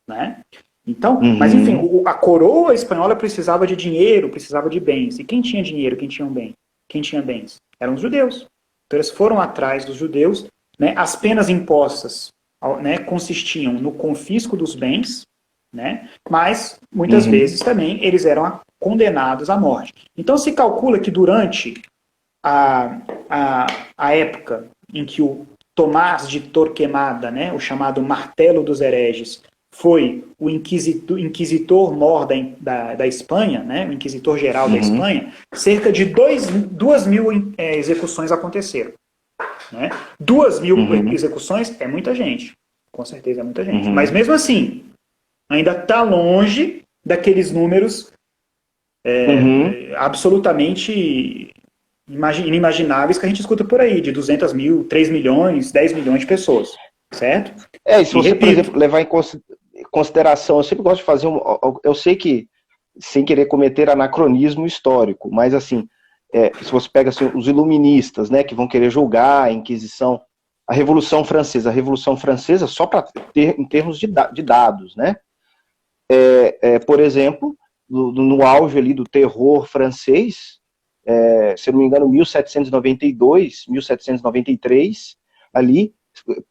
né? Então, mas enfim, a coroa espanhola precisava de dinheiro, precisava de bens. E quem tinha dinheiro, quem tinha bens? Eram os judeus. inquisitores foram atrás dos judeus, né? As penas impostas, né, consistiam no confisco dos bens, né? Mas, muitas vezes também, eles eram condenados à morte. Então, se calcula que durante a época em que o Tomás de Torquemada, né, o chamado Martelo dos Hereges, foi o inquisitor mor da Espanha, né, o inquisitor geral da Espanha, cerca de 2.000 execuções aconteceram. Né? 2.000 execuções é muita gente, com certeza é muita gente. Mas mesmo assim, ainda está longe daqueles números absolutamente inimagináveis que a gente escuta por aí, de 200 mil, 3 milhões, 10 milhões de pessoas, certo? E se você, por exemplo, levar em consideração, eu sempre gosto de fazer eu sei que, sem querer cometer anacronismo histórico, mas assim, se você pega assim, os iluministas, né, que vão querer julgar a Inquisição, a Revolução Francesa, só para ter, em termos de dados, né, por exemplo, no auge ali do terror francês, se eu não me engano, 1792, 1793, ali,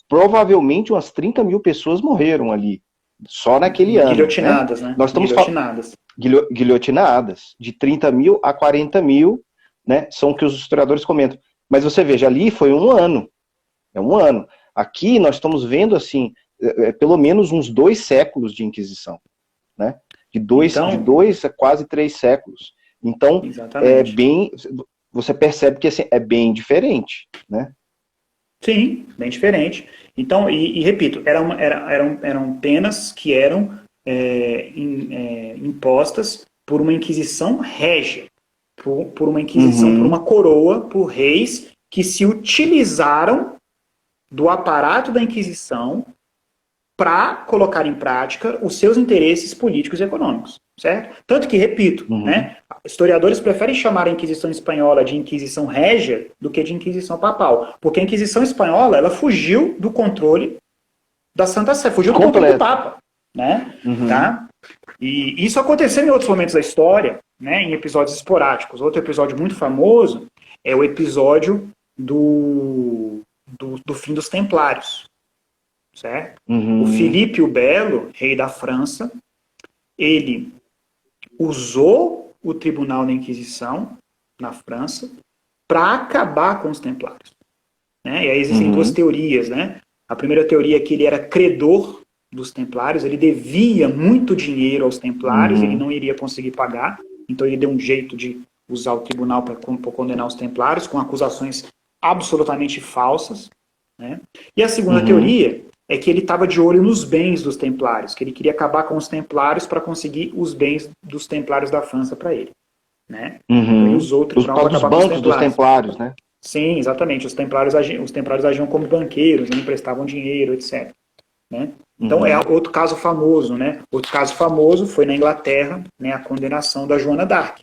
provavelmente umas 30 mil pessoas morreram ali, só naquele ano. Guilhotinadas, né? Nós estamos guilhotinadas. Guilhotinadas, de 30 mil a 40 mil, né, são o que os historiadores comentam. Mas você veja, ali foi um ano. É um ano. Aqui nós estamos vendo, assim, pelo menos uns 2 séculos de Inquisição. Né? De dois a quase 3 séculos. Então, você percebe que assim, é bem diferente, né? Sim, bem diferente. Então, repito, eram penas que eram impostas por uma inquisição régia, por uma inquisição, por uma coroa, por reis que se utilizaram do aparato da Inquisição para colocar em prática os seus interesses políticos e econômicos, certo? Tanto que, repito, né, historiadores preferem chamar a Inquisição Espanhola de Inquisição Régia do que de Inquisição Papal, porque a Inquisição Espanhola, ela fugiu do controle da Santa Sé, fugiu do controle do Papa, né? Tá? E isso aconteceu em outros momentos da história, né, em episódios esporádicos. Outro episódio muito famoso é o episódio do fim dos Templários, certo? O Filipe o Belo, rei da França, ele usou o Tribunal da Inquisição na França para acabar com os Templários, né? E aí existem 2 teorias, né? A primeira teoria é que ele era credor dos Templários, ele devia muito dinheiro aos Templários, ele não iria conseguir pagar, então ele deu um jeito de usar o tribunal para condenar os Templários com acusações absolutamente falsas, né? E a segunda teoria é que ele estava de olho nos bens dos Templários, que ele queria acabar com os Templários para conseguir os bens dos Templários da França para ele, né? Então, ele usou o tribunal para acabar com os dos Templários, né? Sim, exatamente. Os Templários agiam como banqueiros, né? Emprestavam dinheiro, etc. Né? Então é outro caso famoso, né? Outro caso famoso foi na Inglaterra, né? A condenação da Joana d'Arc.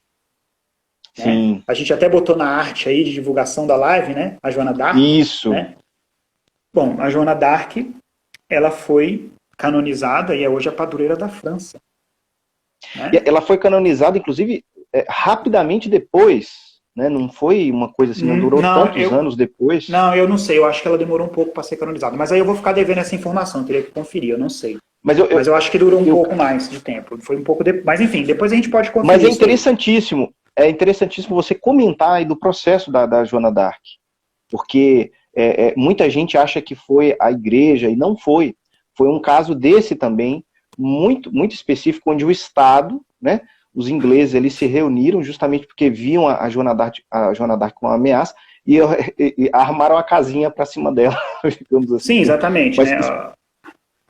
Sim. Né? A gente até botou na arte aí de divulgação da live, né? A Joana d'Arc. Isso. Né? Bom, a Joana d'Arc, ela foi canonizada e é hoje a padroeira da França. Né? E ela foi canonizada, inclusive, rapidamente depois, né? Não foi uma coisa assim, não durou tantos anos depois. Não, eu não sei, eu acho que ela demorou um pouco para ser canonizada, mas aí eu vou ficar devendo essa informação, teria que conferir, eu não sei. Mas eu acho que durou um pouco mais de tempo, foi um pouco depois, mas enfim, depois a gente pode conferir. Mas é interessantíssimo você comentar aí do processo da Joana d'Arc, porque muita gente acha que foi a igreja, e não foi. Foi um caso desse também, muito, muito específico, onde o Estado, né, os ingleses, eles se reuniram justamente porque viam a Joana d'Arc com uma ameaça e armaram a casinha para cima dela, digamos assim. Sim, exatamente. Mas, né?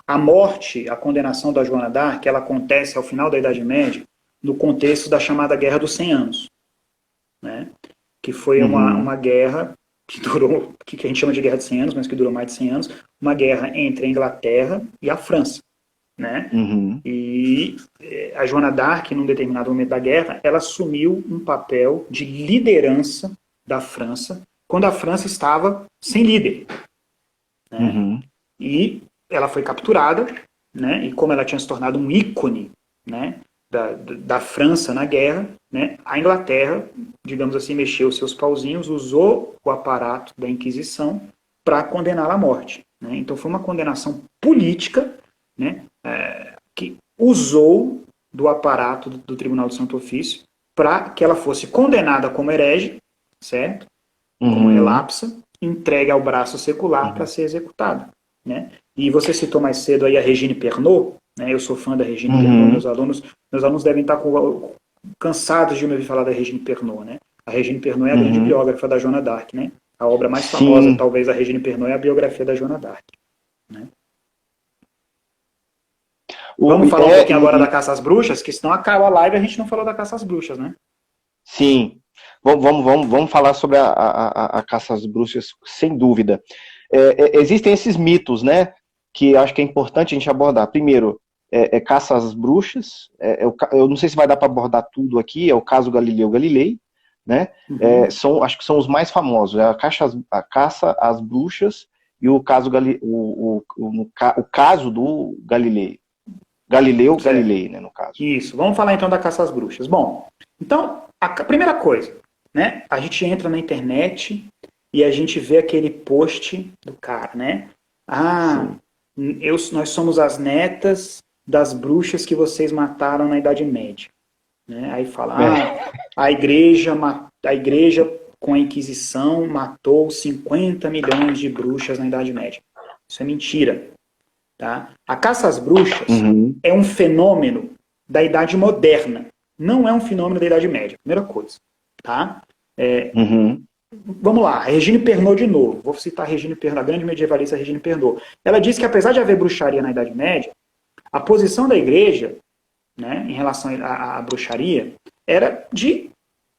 A morte, a condenação da Joana d'Arc, ela acontece ao final da Idade Média, no contexto da chamada Guerra dos 100 Anos, né? Que foi uma guerra que durou, que a gente chama de Guerra de 100 Anos, mas que durou mais de 100 anos, uma guerra entre a Inglaterra e a França. Né? E a Joana d'Arc, num determinado momento da guerra, ela assumiu um papel de liderança da França, quando a França estava sem líder. Né? E ela foi capturada, né? E como ela tinha se tornado um ícone, né, da França na guerra, né, a Inglaterra, digamos assim, mexeu seus pauzinhos, usou o aparato da Inquisição para condená-la à morte. Né? Então foi uma condenação política, né, que usou do aparato do Tribunal do Santo Ofício para que ela fosse condenada como herege, certo? Como relapsa, entregue ao braço secular para ser executada. Né? E você citou mais cedo aí a Regine Pernot, né? Eu sou fã da Regine Pernot, meus alunos devem estar cansados de me ouvir falar da Regine Pernot. Né? A Regine Pernot é a grande biógrafa da Joana d'Arc. Né? A obra mais famosa, talvez, da Regine Pernot é a biografia da Joana d'Arc. Né? Vamos falar um pouquinho agora da Caça às Bruxas, que senão acaba a live e a gente não falou da Caça às Bruxas, né? Sim. Vamos falar sobre a Caça às Bruxas, sem dúvida. Existem esses mitos, né, que acho que é importante a gente abordar. Primeiro, Caça às Bruxas, eu não sei se vai dar para abordar tudo aqui, é o caso Galileu Galilei, né, acho que são os mais famosos, a Caça às Bruxas e o caso, o caso do Galileu Galilei, né, no caso. Isso, vamos falar então da Caça às Bruxas. Bom, então, a primeira coisa, né, a gente entra na internet e a gente vê aquele post do cara, né? Nós somos as netas das bruxas que vocês mataram na Idade Média. Né? Aí fala, a igreja com a Inquisição matou 50 milhões de bruxas na Idade Média. Isso é mentira. Tá? A caça às bruxas é um fenômeno da Idade Moderna. Não é um fenômeno da Idade Média. Primeira coisa. Tá? Vamos lá, a Regine Pernot de novo. Vou citar a Regine Pernot, a grande medievalista Regine Pernot. Ela diz que apesar de haver bruxaria na Idade Média, a posição da igreja, né, em relação à bruxaria era de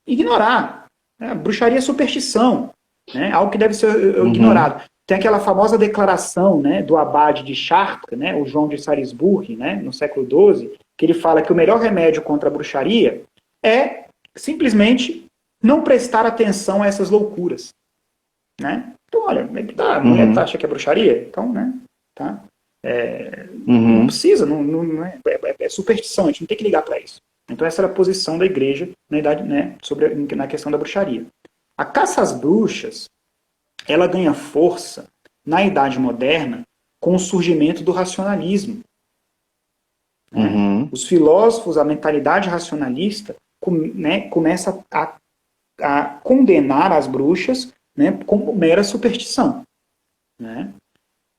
ignorar. Né? A bruxaria é superstição, né, algo que deve ser ignorado. Tem aquela famosa declaração, né, do abade de Chartres, né, o João de Salisbury, né, no século XII, que ele fala que o melhor remédio contra a bruxaria é simplesmente não prestar atenção a essas loucuras. Né? Então, olha, a mulher acha que é bruxaria? Então, né? Tá? Não precisa, não é superstição, a gente não tem que ligar para isso. Então, essa era a posição da igreja na idade, né, na questão da bruxaria. A caça às bruxas, ela ganha força na Idade Moderna com o surgimento do racionalismo. Né? Os filósofos, a mentalidade racionalista, né, começa a condenar as bruxas, né, como mera superstição. Né?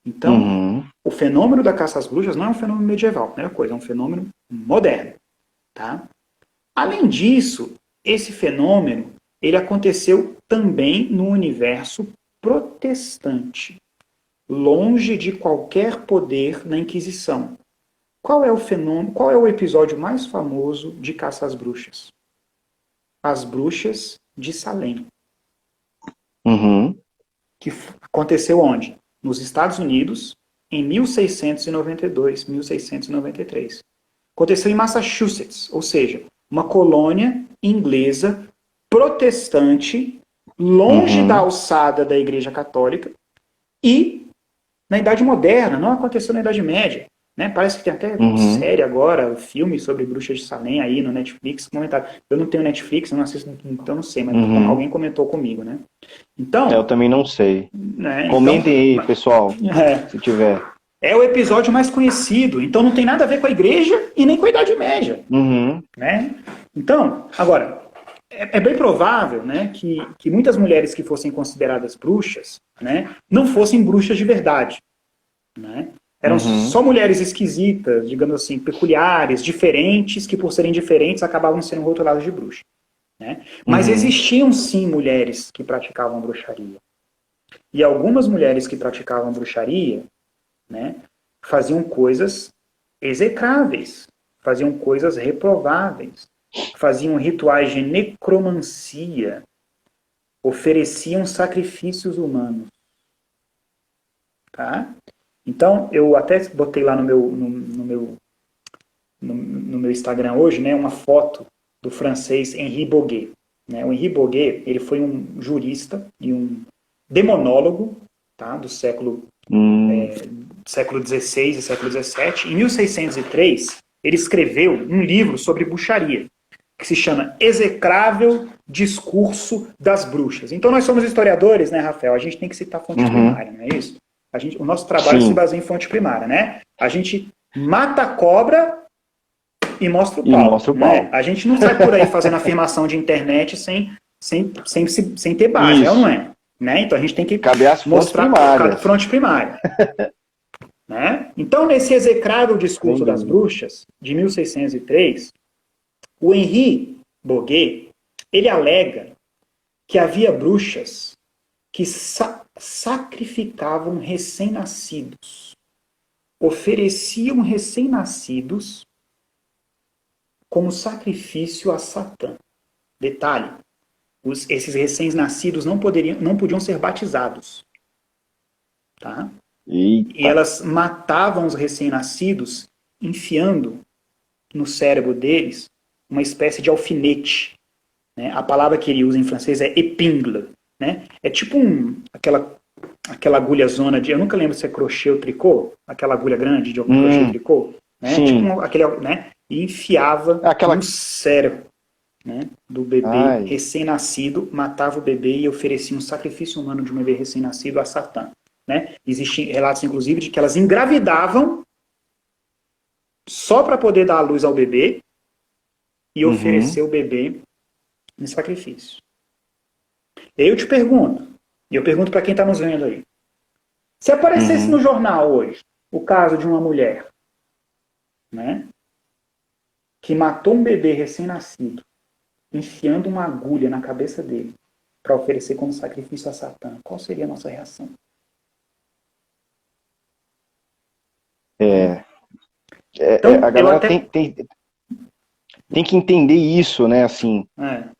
Então, o fenômeno da caça às bruxas não é um fenômeno medieval, primeira coisa, é um fenômeno moderno. Tá? Além disso, esse fenômeno ele aconteceu também no universo protestante, longe de qualquer poder na Inquisição. Qual é o fenômeno, qual é o episódio mais famoso de caça às bruxas? As Bruxas de Salem. Que aconteceu onde? Nos Estados Unidos, em 1692, 1693. Aconteceu em Massachusetts, ou seja, uma colônia inglesa protestante, longe da alçada da Igreja Católica, e na Idade Moderna, não aconteceu na Idade Média. Né? Parece que tem até série agora, filme sobre Bruxas de Salem aí no Netflix. Comentário. Eu não tenho Netflix, eu não assisto, então não sei, mas alguém comentou comigo, né? Então, eu também não sei. Né? Comentem aí, pessoal, se tiver. É o episódio mais conhecido, então não tem nada a ver com a igreja e nem com a Idade Média. Né? Então, agora, é bem provável, né, que muitas mulheres que fossem consideradas bruxas, né, não fossem bruxas de verdade. Né? Eram só mulheres esquisitas, digamos assim, peculiares, diferentes, que por serem diferentes acabavam sendo rotuladas de bruxa. Né? Mas existiam sim mulheres que praticavam bruxaria. E algumas mulheres que praticavam bruxaria, né, faziam coisas execráveis, faziam coisas reprováveis, faziam rituais de necromancia, ofereciam sacrifícios humanos. Tá? Então, eu até botei lá no meu Instagram hoje, né, uma foto do francês Henri Boguet. Né? O Henri Boguet, ele foi um jurista e um demonólogo, tá, do século XVI e século XVII. Em 1603, ele escreveu um livro sobre bruxaria, que se chama Execrável Discurso das Bruxas. Então nós somos historiadores, né, Rafael? A gente tem que citar fonte primária, não é isso? O nosso trabalho se baseia em fonte primária, né? A gente mata a cobra e mostra o pau. Né? A gente não sai por aí fazendo afirmação de internet sem ter base, é ou não é? Né? Então a gente tem que mostrar a fonte primária. Né? Então, nesse execrável discurso das bruxas, de 1603, o Henri Boguet, ele alega que havia bruxas que sacrificavam recém-nascidos, ofereciam recém-nascidos como sacrifício a Satã. Detalhe, esses recém-nascidos não podiam ser batizados. Tá? E elas matavam os recém-nascidos enfiando no cérebro deles uma espécie de alfinete. Né? A palavra que ele usa em francês é épingle. Né? É tipo aquela agulha zona de... Eu nunca lembro se é crochê ou tricô. Aquela agulha grande de crochê ou tricô. Né? Tipo né? E enfiava no cérebro, né, do bebê recém-nascido, matava o bebê e oferecia um sacrifício humano de um bebê recém-nascido a Satã. Né? Existem relatos, inclusive, de que elas engravidavam só para poder dar à luz ao bebê e oferecer o bebê em sacrifício. E aí eu te pergunto, e eu pergunto para quem está nos vendo aí, se aparecesse no jornal hoje o caso de uma mulher, né, que matou um bebê recém-nascido, enfiando uma agulha na cabeça dele para oferecer como sacrifício a Satã, qual seria a nossa reação? Então, a galera tem que entender isso, né, assim,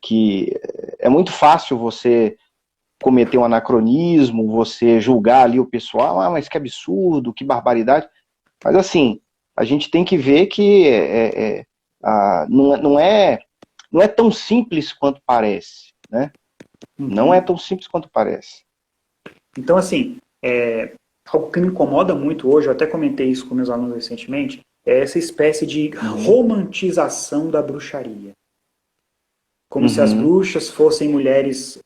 que é muito fácil você cometer um anacronismo, você julgar ali o pessoal, mas que absurdo, que barbaridade, mas assim, a gente tem que ver que não é tão simples quanto parece, né? Não é tão simples quanto parece. Então, assim, algo que me incomoda muito hoje, eu até comentei isso com meus alunos recentemente, é essa espécie de romantização da bruxaria. Como se as bruxas fossem mulheres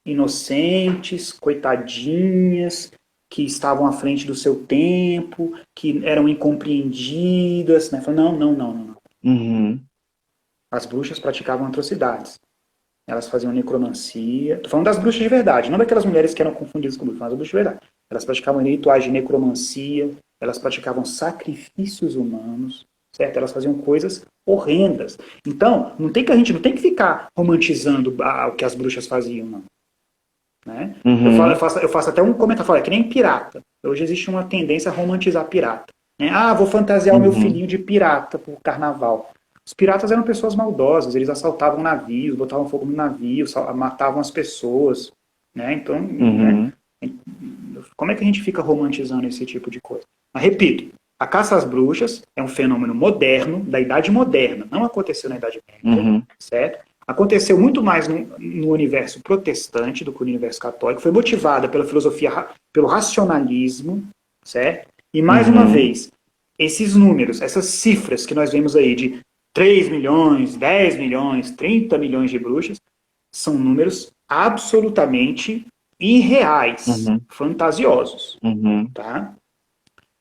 inocentes, coitadinhas, que estavam à frente do seu tempo, que eram incompreendidas. Né? Não. As bruxas praticavam atrocidades. Elas faziam necromancia. Estou falando das bruxas de verdade, não daquelas mulheres que eram confundidas com bruxas, mas das bruxas de verdade. Elas praticavam rituais de necromancia, elas praticavam sacrifícios humanos, certo? Elas faziam coisas horrendas. Então, a gente não tem que ficar romantizando o que as bruxas faziam, não. Né? Eu faço até um comentário, é que nem pirata. Hoje existe uma tendência a romantizar pirata. Né? Vou fantasiar o meu filhinho de pirata pro carnaval. Os piratas eram pessoas maldosas, eles assaltavam navios, botavam fogo no navio, matavam as pessoas. Né? Então, né? Como é que a gente fica romantizando esse tipo de coisa? Mas repito, a caça às bruxas é um fenômeno moderno, da Idade Moderna. Não aconteceu na Idade Média, certo? Aconteceu muito mais no universo protestante do que no universo católico. Foi motivada pela filosofia, pelo racionalismo, certo? E mais uma vez, esses números, essas cifras que nós vemos aí de 3 milhões, 10 milhões, 30 milhões de bruxas, são números absolutamente irreais, fantasiosos. Tá?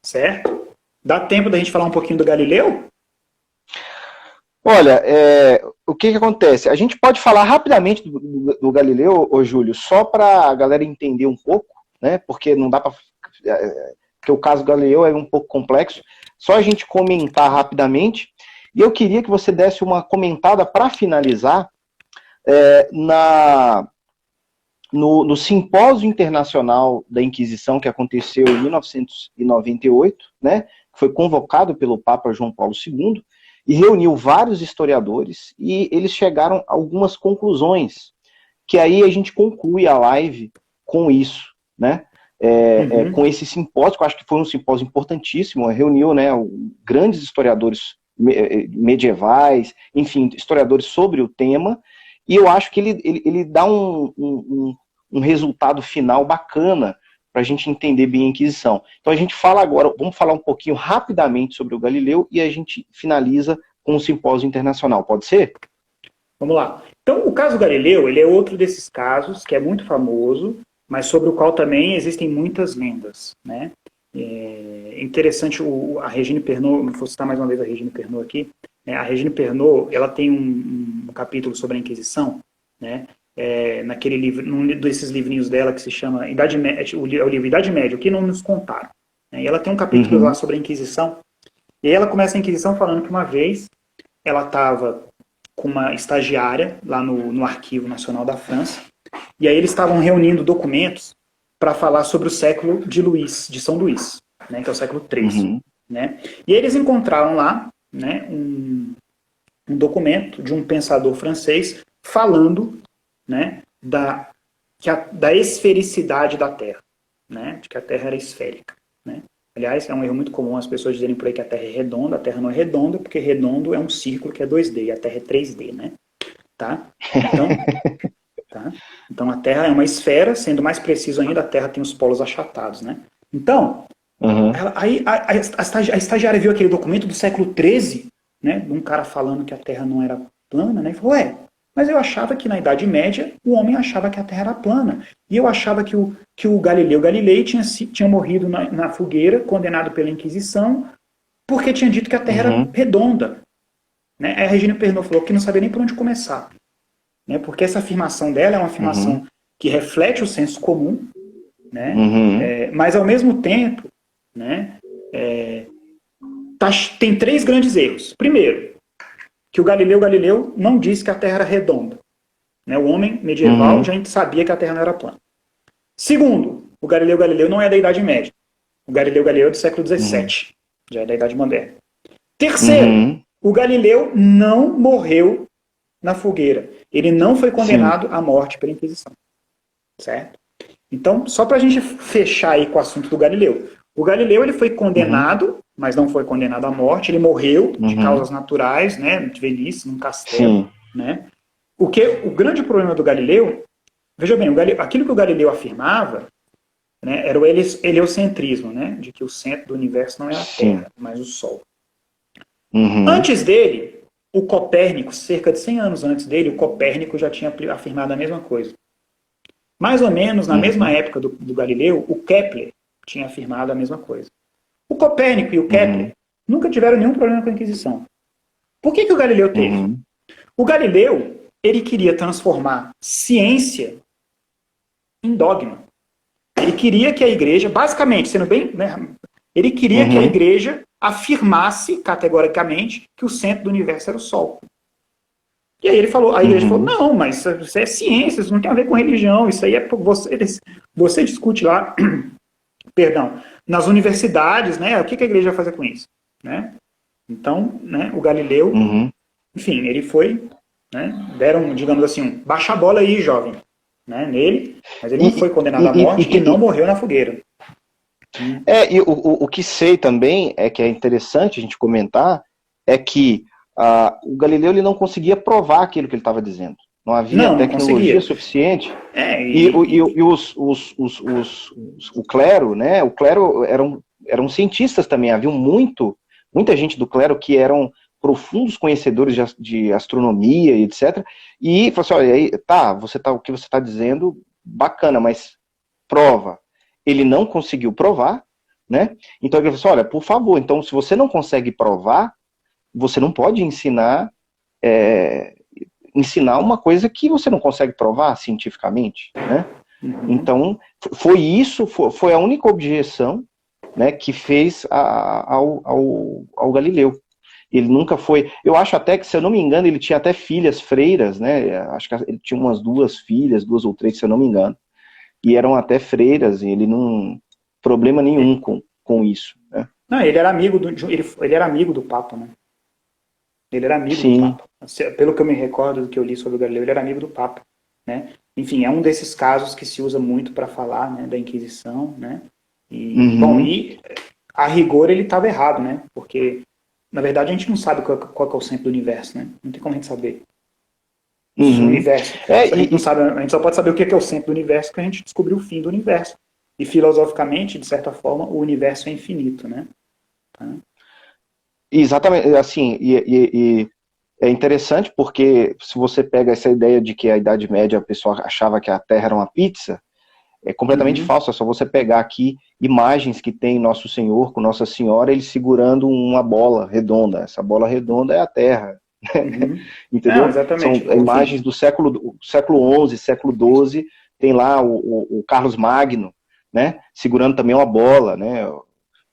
Certo? Dá tempo da gente falar um pouquinho do Galileu? Olha, o que acontece? A gente pode falar rapidamente do Galileu, Júlio, só para a galera entender um pouco, né? Porque não dá para... Porque o caso do Galileu é um pouco complexo. Só a gente comentar rapidamente. E eu queria que você desse uma comentada para finalizar no Simpósio Internacional da Inquisição, que aconteceu em 1998, né? Que foi convocado pelo Papa João Paulo II, e reuniu vários historiadores, e eles chegaram a algumas conclusões, que aí a gente conclui a live com isso, né? Com esse simpósio, que eu acho que foi um simpósio importantíssimo, reuniu, né, grandes historiadores medievais, enfim, historiadores sobre o tema, e eu acho que ele dá um resultado final bacana para a gente entender bem a Inquisição. Então a gente fala agora, vamos falar um pouquinho rapidamente sobre o Galileu e a gente finaliza com o simpósio internacional, pode ser? Vamos lá. Então, o caso Galileu, ele é outro desses casos que é muito famoso, mas sobre o qual também existem muitas lendas, né? É interessante, a Regine Pernod, vou citar mais uma vez a Regine Pernod aqui, né? A Regine Pernod, ela tem um capítulo sobre a Inquisição, né? Naquele livro, num desses livrinhos dela que se chama Idade Média, o livro Idade Média, o que não nos contaram, né? E ela tem um capítulo lá sobre a Inquisição, e aí ela começa a Inquisição falando que uma vez ela estava com uma estagiária lá no Arquivo Nacional da França, e aí eles estavam reunindo documentos para falar sobre o século de São Luís, né, que é o século XIII. Né? E eles encontraram lá, né, um documento de um pensador francês falando, né, da esfericidade da Terra, né, de que a Terra era esférica. Né? Aliás, é um erro muito comum as pessoas dizerem por aí que a Terra é redonda. A Terra não é redonda, porque redondo é um círculo que é 2D, e a Terra é 3D, né? Tá? Então a Terra é uma esfera, sendo mais preciso ainda, a Terra tem os polos achatados, né? Então, aí a estagiária viu aquele documento do século XIII, né? De um cara falando que a Terra não era plana, né? E falou, mas eu achava que na Idade Média o homem achava que a Terra era plana. E eu achava que o Galileu Galilei tinha morrido na fogueira, condenado pela Inquisição, porque tinha dito que a Terra era redonda. Né? Aí a Regina Pernod falou que não sabia nem por onde começar. Né? Porque essa afirmação dela é uma afirmação que reflete o senso comum, né? Mas ao mesmo tempo, né, tem 3 grandes erros. Primeiro, que o Galileu Galileu não disse que a Terra era redonda. Né? O homem medieval já sabia que a Terra não era plana. Segundo, o Galileu Galileu não é da Idade Média. O Galileu Galileu é do século XVII, já é da Idade Moderna. Terceiro, o Galileu não morreu na fogueira. Ele não foi condenado à morte pela Inquisição. Certo? Então, só para a gente fechar aí com o assunto do Galileu. O Galileu ele foi condenado, mas não foi condenado à morte. Ele morreu de causas naturais, né, de velhice, num castelo. Né? O grande problema do Galileu, veja bem, aquilo que o Galileu afirmava, né, era o heliocentrismo, né, de que o centro do universo não é a Terra, mas o Sol. Antes dele, o Copérnico, cerca de 100 anos antes dele, o Copérnico já tinha afirmado a mesma coisa. Mais ou menos na mesma época do Galileu, o Kepler tinha afirmado a mesma coisa. O Copérnico e o Kepler nunca tiveram nenhum problema com a Inquisição. Por que o Galileu teve? O Galileu, ele queria transformar ciência em dogma. Ele queria que a igreja, basicamente, sendo bem... Né, ele queria que a igreja afirmasse categoricamente que o centro do universo era o Sol. E aí a igreja falou, não, mas isso é ciência, isso não tem a ver com religião, isso aí é você discute lá, perdão, nas universidades, né? O que a igreja vai fazer com isso? Né? Então, né, o Galileu, enfim, ele foi, né, deram, digamos assim, baixa a bola aí, jovem, né, nele, mas ele não foi condenado à morte e não morreu na fogueira. E o que sei também, que é interessante a gente comentar, é que o Galileu ele não conseguia provar aquilo que ele estava dizendo. Não havia tecnologia suficiente. O clero, né? O clero eram cientistas também. Havia muita gente do clero que eram profundos conhecedores de astronomia e etc. E falou assim, olha, o que você está dizendo, bacana, mas prova. Ele não conseguiu provar, né? Então ele falou assim, olha, por favor, então se você não consegue provar, você não pode ensinar uma coisa que você não consegue provar cientificamente, né? Então, foi a única objeção, né, que fez ao Galileu. Ele nunca foi... Eu acho até que, se eu não me engano, ele tinha até filhas freiras, né? Acho que ele tinha umas 2 filhas, 2 ou 3, se eu não me engano. E eram até freiras, e ele não... Problema nenhum com isso, né? Não, ele era amigo do Papa, né? Ele era amigo do Papa. Pelo que eu me recordo do que eu li sobre o Galileu, ele era amigo do Papa, né? Enfim, é um desses casos que se usa muito para falar, né, da Inquisição, né? Bom, e a rigor ele estava errado, né? Porque, na verdade, a gente não sabe qual é o centro do universo, né? Não tem como a gente saber. O universo. A gente não sabe, a gente só pode saber o que é o centro do universo porque a gente descobriu o fim do universo. E filosoficamente, de certa forma, o universo é infinito, né? Tá? Exatamente, assim, e é interessante porque se você pega essa ideia de que a Idade Média a pessoa achava que a Terra era uma pizza, é completamente Uhum. falso. É só você pegar aqui imagens que tem Nosso Senhor com Nossa Senhora, ele segurando uma bola redonda. Essa bola redonda é a Terra, Uhum. Não, entendeu? São exatamente. Enfim, imagens do século XI, século XII, tem lá o Carlos Magno, né, segurando também uma bola, né, o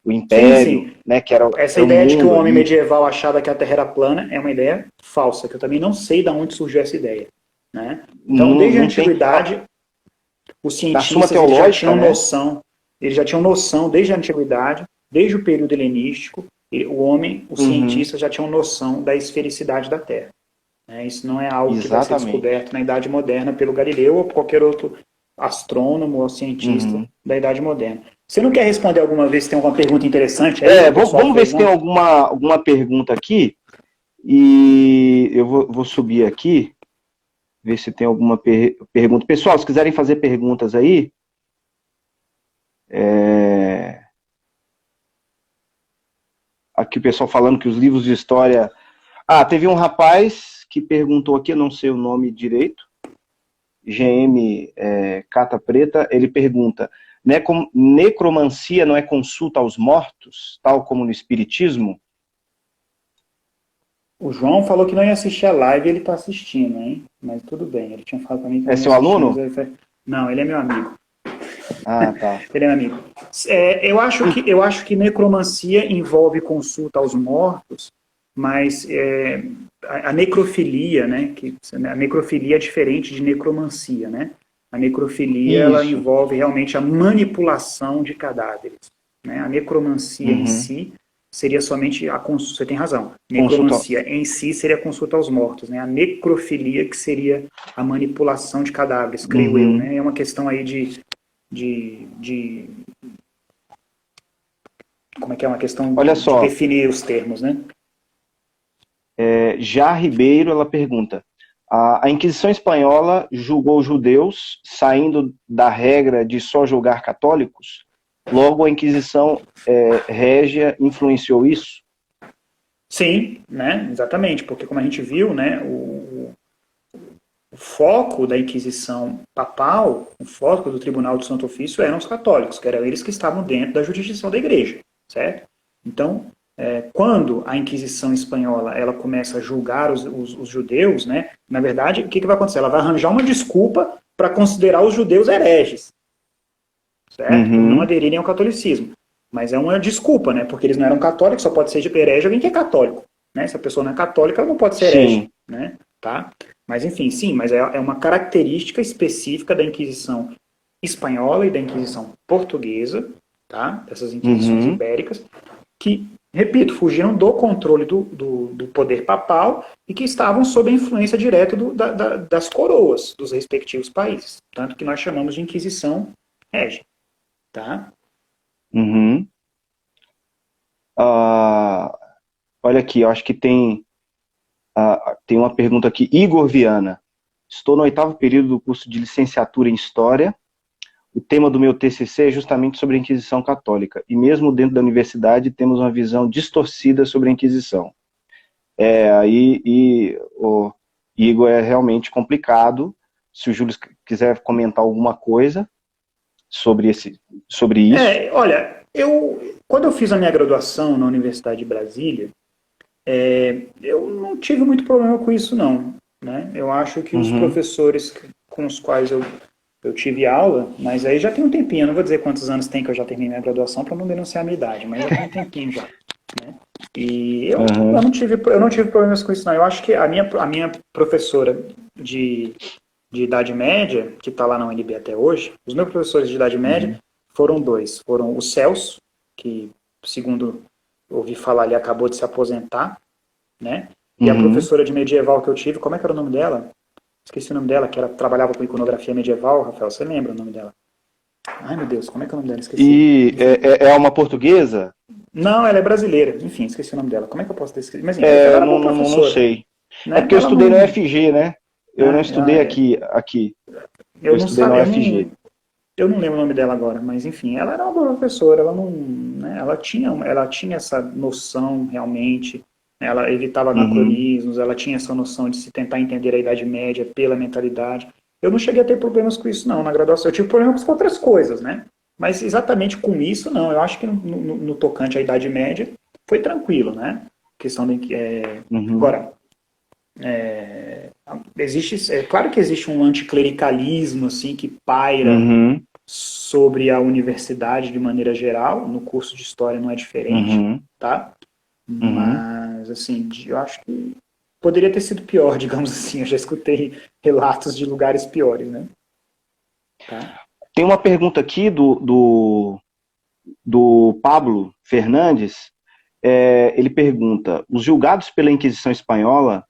sim, Império, sim. né, que Essa era o ideia de que o mundo homem ali. medieval achava que a Terra era plana é uma ideia falsa, que eu também não sei de onde surgiu essa ideia, né? Então, Não, desde a não tem antiguidade, os na Suma cientistas Teológica, né? eles já tinham noção desde a antiguidade, desde o período helenístico, o homem, os Uhum, cientistas já tinham noção da esfericidade da Terra. Né? Isso não é algo que vai ser exatamente. descoberto na Idade Moderna pelo Galileu ou qualquer outro astrônomo ou cientista Uhum. da Idade Moderna. Você não quer responder alguma vez se tem alguma pergunta interessante aí que o pessoal Vamos ver fez, se tem não? alguma pergunta aqui. E eu vou subir aqui, ver se tem alguma pergunta. Pessoal, se quiserem fazer perguntas aí, é, aqui o pessoal falando que os livros de história. Ah, teve um rapaz que perguntou aqui, eu não sei o nome direito, GM Cata Preta, ele pergunta: necromancia não é consulta aos mortos, tal como no Espiritismo? O João falou que não ia assistir a live e ele está assistindo, hein? Mas tudo bem, ele tinha falado para mim que É não ia seu assistir, mas aluno? ele foi... Não, ele é meu amigo. Ah, tá. Ele é meu amigo. Eu acho que necromancia envolve consulta aos mortos, mas a necrofilia, né? A necrofilia é diferente de necromancia, né? A necrofilia ela Isso. envolve realmente a manipulação de cadáveres. Né? A necromancia em Uhum. si seria somente a consulta. Você tem razão. Consulta. Necromancia em si seria a consulta aos mortos, né? A necrofilia que seria a manipulação de cadáveres, creio eu, Uhum. né? É uma questão aí de como é que é uma questão Olha de só, definir os termos, né? Já Ribeiro, ela pergunta: a Inquisição Espanhola julgou judeus saindo da regra de só julgar católicos? Logo, a Inquisição Régia influenciou isso? Sim, né? Exatamente, porque como a gente viu, né, o foco da Inquisição papal, o foco do Tribunal do Santo Ofício eram os católicos, que eram eles que estavam dentro da jurisdição da Igreja, certo? Então, quando a Inquisição espanhola ela começa a julgar os judeus, né, na verdade, o que vai acontecer? Ela vai arranjar uma desculpa para considerar os judeus hereges, certo? Por não Uhum. aderirem ao catolicismo. Mas é uma desculpa, né? Porque eles não eram católicos, só pode ser herege alguém que é católico. Né? Se a pessoa não é católica, ela não pode ser herege. Sim. Né? Tá? Mas enfim, sim, mas é uma característica específica da Inquisição espanhola e da Inquisição portuguesa, tá? Dessas Inquisições Uhum. ibéricas, que, repito, fugiram do controle do poder papal e que estavam sob a influência direta das coroas dos respectivos países. Tanto que nós chamamos de Inquisição Régia. Tá? Uhum. Ah, olha aqui, eu acho que tem uma pergunta aqui. Igor Viana. Estou no 8º período do curso de licenciatura em História. O tema do meu TCC é justamente sobre a Inquisição Católica. E mesmo dentro da universidade temos uma visão distorcida sobre a Inquisição. O Igor, é realmente complicado. Se o Júlio quiser comentar alguma coisa sobre isso. Olha, quando eu fiz a minha graduação na Universidade de Brasília, eu não tive muito problema com isso, não. Né? Eu acho que os Uhum. professores com os quais eu tive aula, mas aí já tem um tempinho, eu não vou dizer quantos anos tem que eu já terminei minha graduação para não denunciar a minha idade, mas já tem um tempinho já. Né? E Uhum. eu não tive problemas com isso, não. Eu acho que a minha professora de, de Idade Média, que está lá na UNB até hoje, os meus professores de Idade Média Uhum. foram dois. Foram o Celso, que, segundo ouvi falar, ele acabou de se aposentar, né? E a Uhum. professora de medieval que eu tive, como é que era o nome dela? Esqueci o nome dela, que ela trabalhava com iconografia medieval, Rafael, você lembra o nome dela? Ai, meu Deus, como é que é o nome dela? Esqueci. E Enfim. é uma portuguesa? Não, ela é brasileira. Enfim, esqueci o nome dela. Como é que eu posso descrever? Mas, enfim, ela era boa Não professora, sei. É né? porque eu Ela estudei no não... FG, né? Eu não estudei Ah, aqui. Eu eu não estudei no sabe, UFG. eu não lembro o nome dela agora, mas enfim, ela era uma boa professora, ela não, né, ela tinha essa noção realmente, né, ela evitava Uhum. anacronismos, ela tinha essa noção de se tentar entender a Idade Média pela mentalidade. Eu não cheguei a ter problemas com isso, não, na graduação. Eu tive problemas com outras coisas, né? Mas exatamente com isso, não. Eu acho que no tocante à Idade Média foi tranquilo, né? Questão de. Uhum. Agora, existe, é claro que existe um anticlericalismo assim que paira Uhum. sobre a universidade de maneira geral, no curso de história não é diferente, Uhum. tá? Uhum. Mas assim, eu acho que poderia ter sido pior, digamos assim. Eu já escutei relatos de lugares piores, né? Tá? Tem uma pergunta aqui do Pablo Fernandes. Ele pergunta: os julgados pela Inquisição Espanhola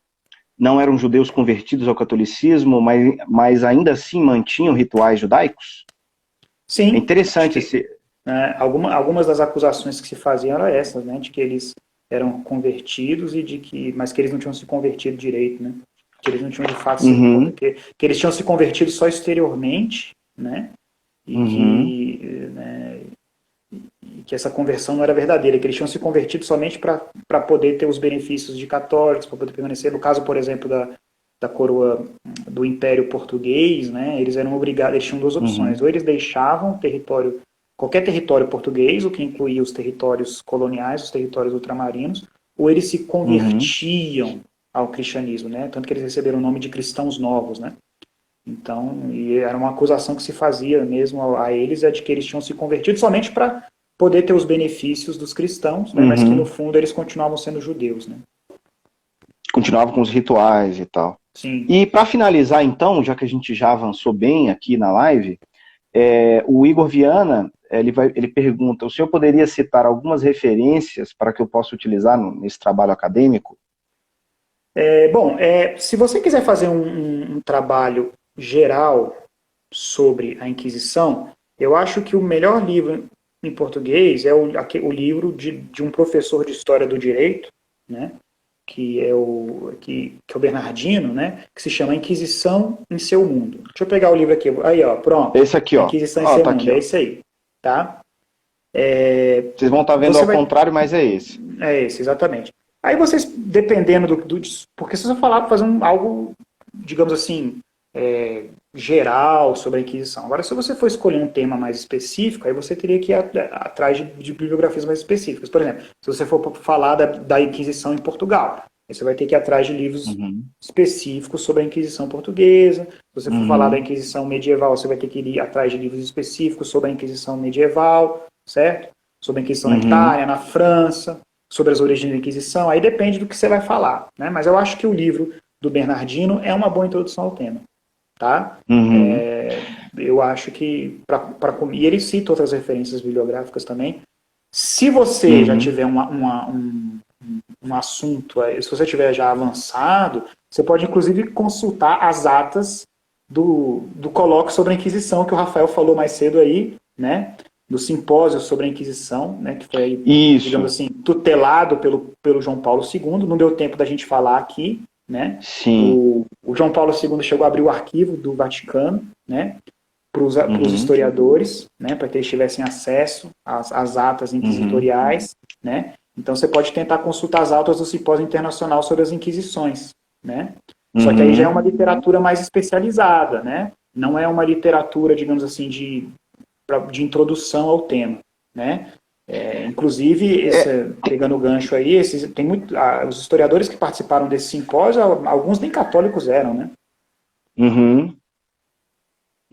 não eram judeus convertidos ao catolicismo, mas ainda assim mantinham rituais judaicos? É Sim, acho interessante que esse. algumas das acusações que se faziam eram essas, né? De que eles eram convertidos e de que, mas que eles não tinham se convertido direito, né? Que eles não tinham de fato sido Uhum. que eles tinham se convertido só exteriormente, né? E Uhum. que essa conversão não era verdadeira, que eles tinham se convertido somente para poder ter os benefícios de católicos, para poder permanecer. No caso, por exemplo, da coroa do Império Português, né, eles eram obrigados, eles tinham duas opções: Uhum. ou eles deixavam qualquer território português, o que incluía os territórios coloniais, os territórios ultramarinos, ou eles se Uhum. convertiam ao cristianismo, né? Tanto que eles receberam o nome de cristãos novos, né? Então, e era uma acusação que se fazia mesmo a eles, é de que eles tinham se convertido somente para poder ter os benefícios dos cristãos, né, mas que no Uhum. fundo eles continuavam sendo judeus, né? Continuava com os rituais e tal. Sim. E para finalizar, então, já que a gente já avançou bem aqui na live, o Igor Viana ele pergunta: o senhor poderia citar algumas referências para que eu possa utilizar nesse trabalho acadêmico? Bom, se você quiser fazer um trabalho geral sobre a Inquisição, eu acho que o melhor livro em português é o livro de um professor de História do Direito, né? Que é o Bernardino, né, que se chama Inquisição em Seu Mundo. Deixa eu pegar o livro aqui. Aí, ó, pronto. Esse aqui, A ó. Inquisição em Ó, Seu tá Mundo, aqui, é ó. esse aí, tá? Vocês vão estar vendo Você ao vai... contrário, mas é esse. É esse, exatamente. Aí vocês, dependendo porque se você falar, fazer algo, digamos assim, geral sobre a Inquisição. Agora, se você for escolher um tema mais específico, aí você teria que ir atrás de bibliografias mais específicas. Por exemplo, se você for falar da Inquisição em Portugal, aí você vai ter que ir atrás de livros Uhum. específicos sobre a Inquisição portuguesa. Se você for falar da Uhum. Inquisição medieval, você vai ter que ir atrás de livros específicos sobre a Inquisição medieval, certo? Sobre a Inquisição na Uhum. Itália, na França, sobre as origens da Inquisição. Aí depende do que você vai falar, né? Mas eu acho que o livro do Bernardino é uma boa introdução ao tema, tá? Uhum. Eu acho que e ele cita outras referências bibliográficas também. Se você já Uhum. tiver um assunto, se você tiver já avançado, você pode inclusive consultar as atas do colóquio sobre a Inquisição que o Rafael falou mais cedo aí, né? Do simpósio sobre a Inquisição, né? Que foi aí, digamos Isso. assim, tutelado pelo João Paulo II. Não deu tempo da gente falar aqui, né? Sim. O João Paulo II chegou a abrir o arquivo do Vaticano, né? Para os Uhum. historiadores, né, para que eles tivessem acesso às atas Uhum. inquisitoriais, né? Então você pode tentar consultar as aulas do Simpósio Internacional sobre as Inquisições, né? Só que aí já é Uhum. uma literatura mais especializada, né? Não é uma literatura, digamos assim, de introdução ao tema, né? Inclusive, pegando o gancho aí, os historiadores que participaram desse simpósio, alguns nem católicos eram, né? Uhum.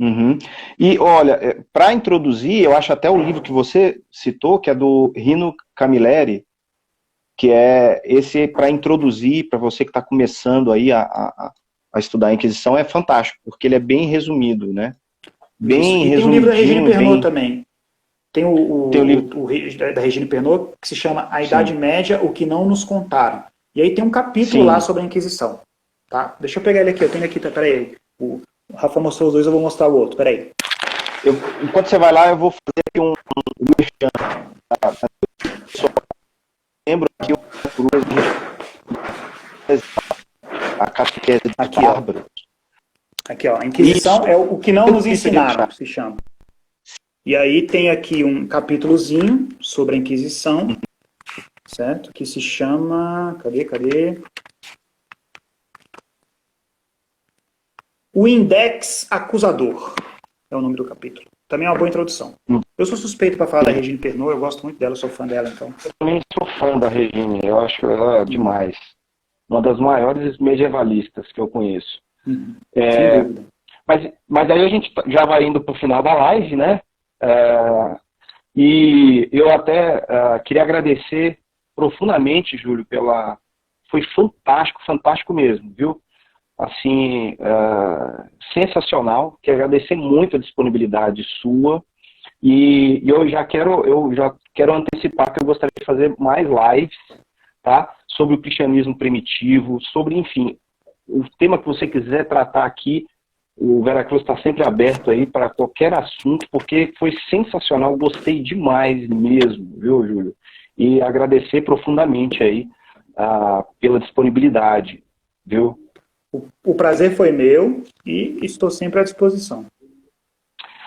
Uhum. E olha, para introduzir, eu acho até o livro que você citou, que é do Rino Camilleri, que é esse para introduzir, para você que está começando aí a estudar a Inquisição, é fantástico, porque ele é bem resumido, né? Isso. Bem E tem o livro da Regine resumidinho, Pernod bem. também. Tem Tem o livro. da Regine Pernod, que se chama A Idade Sim, Média, o que não nos contaram. E aí tem um capítulo lá sim. sobre a Inquisição. Tá? Deixa eu pegar ele aqui, eu tenho aqui, tá, peraí. O Rafa mostrou os dois, eu vou mostrar o outro, peraí. Enquanto você vai lá, eu vou fazer aqui merchan, tá? Só lembro aqui uma cruz, a catequese dos Aqui, ó. bárbaros. Aqui, ó. A Isso. Inquisição é o que não nos ensinaram, se chama. E aí tem aqui um capítulozinho sobre a Inquisição, certo? Que se chama... Cadê? O Index Acusador é o nome do capítulo. Também é uma boa introdução. Eu sou suspeito para falar da Regine Pernod, eu gosto muito dela, sou fã dela, então. Eu também sou fã da Regine, eu acho ela demais. Uma das maiores medievalistas que eu conheço. Sem dúvida. Mas aí a gente já vai indo para o final da live, né? E eu até queria agradecer profundamente, Júlio, foi fantástico mesmo, viu? Assim, sensacional. Quero agradecer muito a disponibilidade sua. E eu já quero antecipar que eu gostaria de fazer mais lives, tá? Sobre o cristianismo primitivo, sobre, enfim, o tema que você quiser tratar aqui. O Veracruz está sempre aberto aí para qualquer assunto, porque foi sensacional, gostei demais mesmo, viu, Júlio? E agradecer profundamente aí pela disponibilidade, viu? O prazer foi meu e estou sempre à disposição.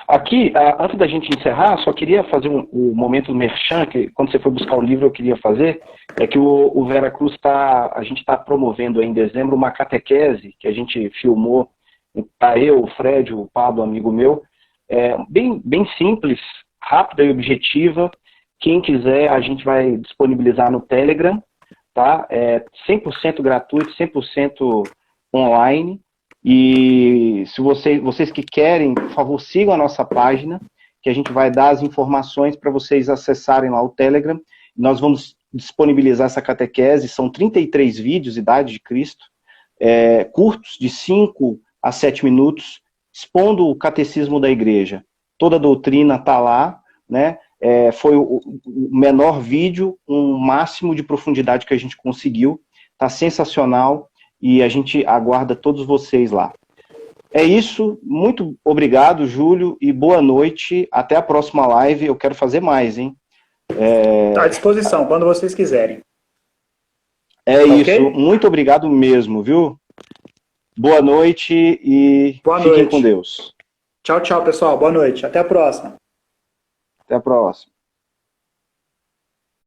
Aqui, antes da gente encerrar, só queria fazer um momento merchan, que quando você foi buscar o livro eu queria fazer, é que o Veracruz a gente está promovendo aí em dezembro uma catequese que a gente filmou. Tá eu, o Fred, o Pablo, amigo meu, bem simples, rápida e objetiva. Quem quiser, a gente vai disponibilizar no Telegram, tá? 100% gratuito, 100% online. E se vocês que querem, por favor, sigam a nossa página, que a gente vai dar as informações para vocês acessarem lá o Telegram. Nós vamos disponibilizar essa catequese, são 33 vídeos, Idade de Cristo, curtos, de 5 a 7 minutos, expondo o catecismo da igreja. Toda a doutrina está lá, né? Foi o menor vídeo, um máximo de profundidade que a gente conseguiu. Está sensacional e a gente aguarda todos vocês lá. É isso, muito obrigado, Júlio, e boa noite. Até a próxima live, eu quero fazer mais, hein? Está à disposição, quando vocês quiserem. Okay? Isso, muito obrigado mesmo, viu? Boa noite e fiquem com Deus. Tchau, pessoal. Boa noite. Até a próxima. Até a próxima.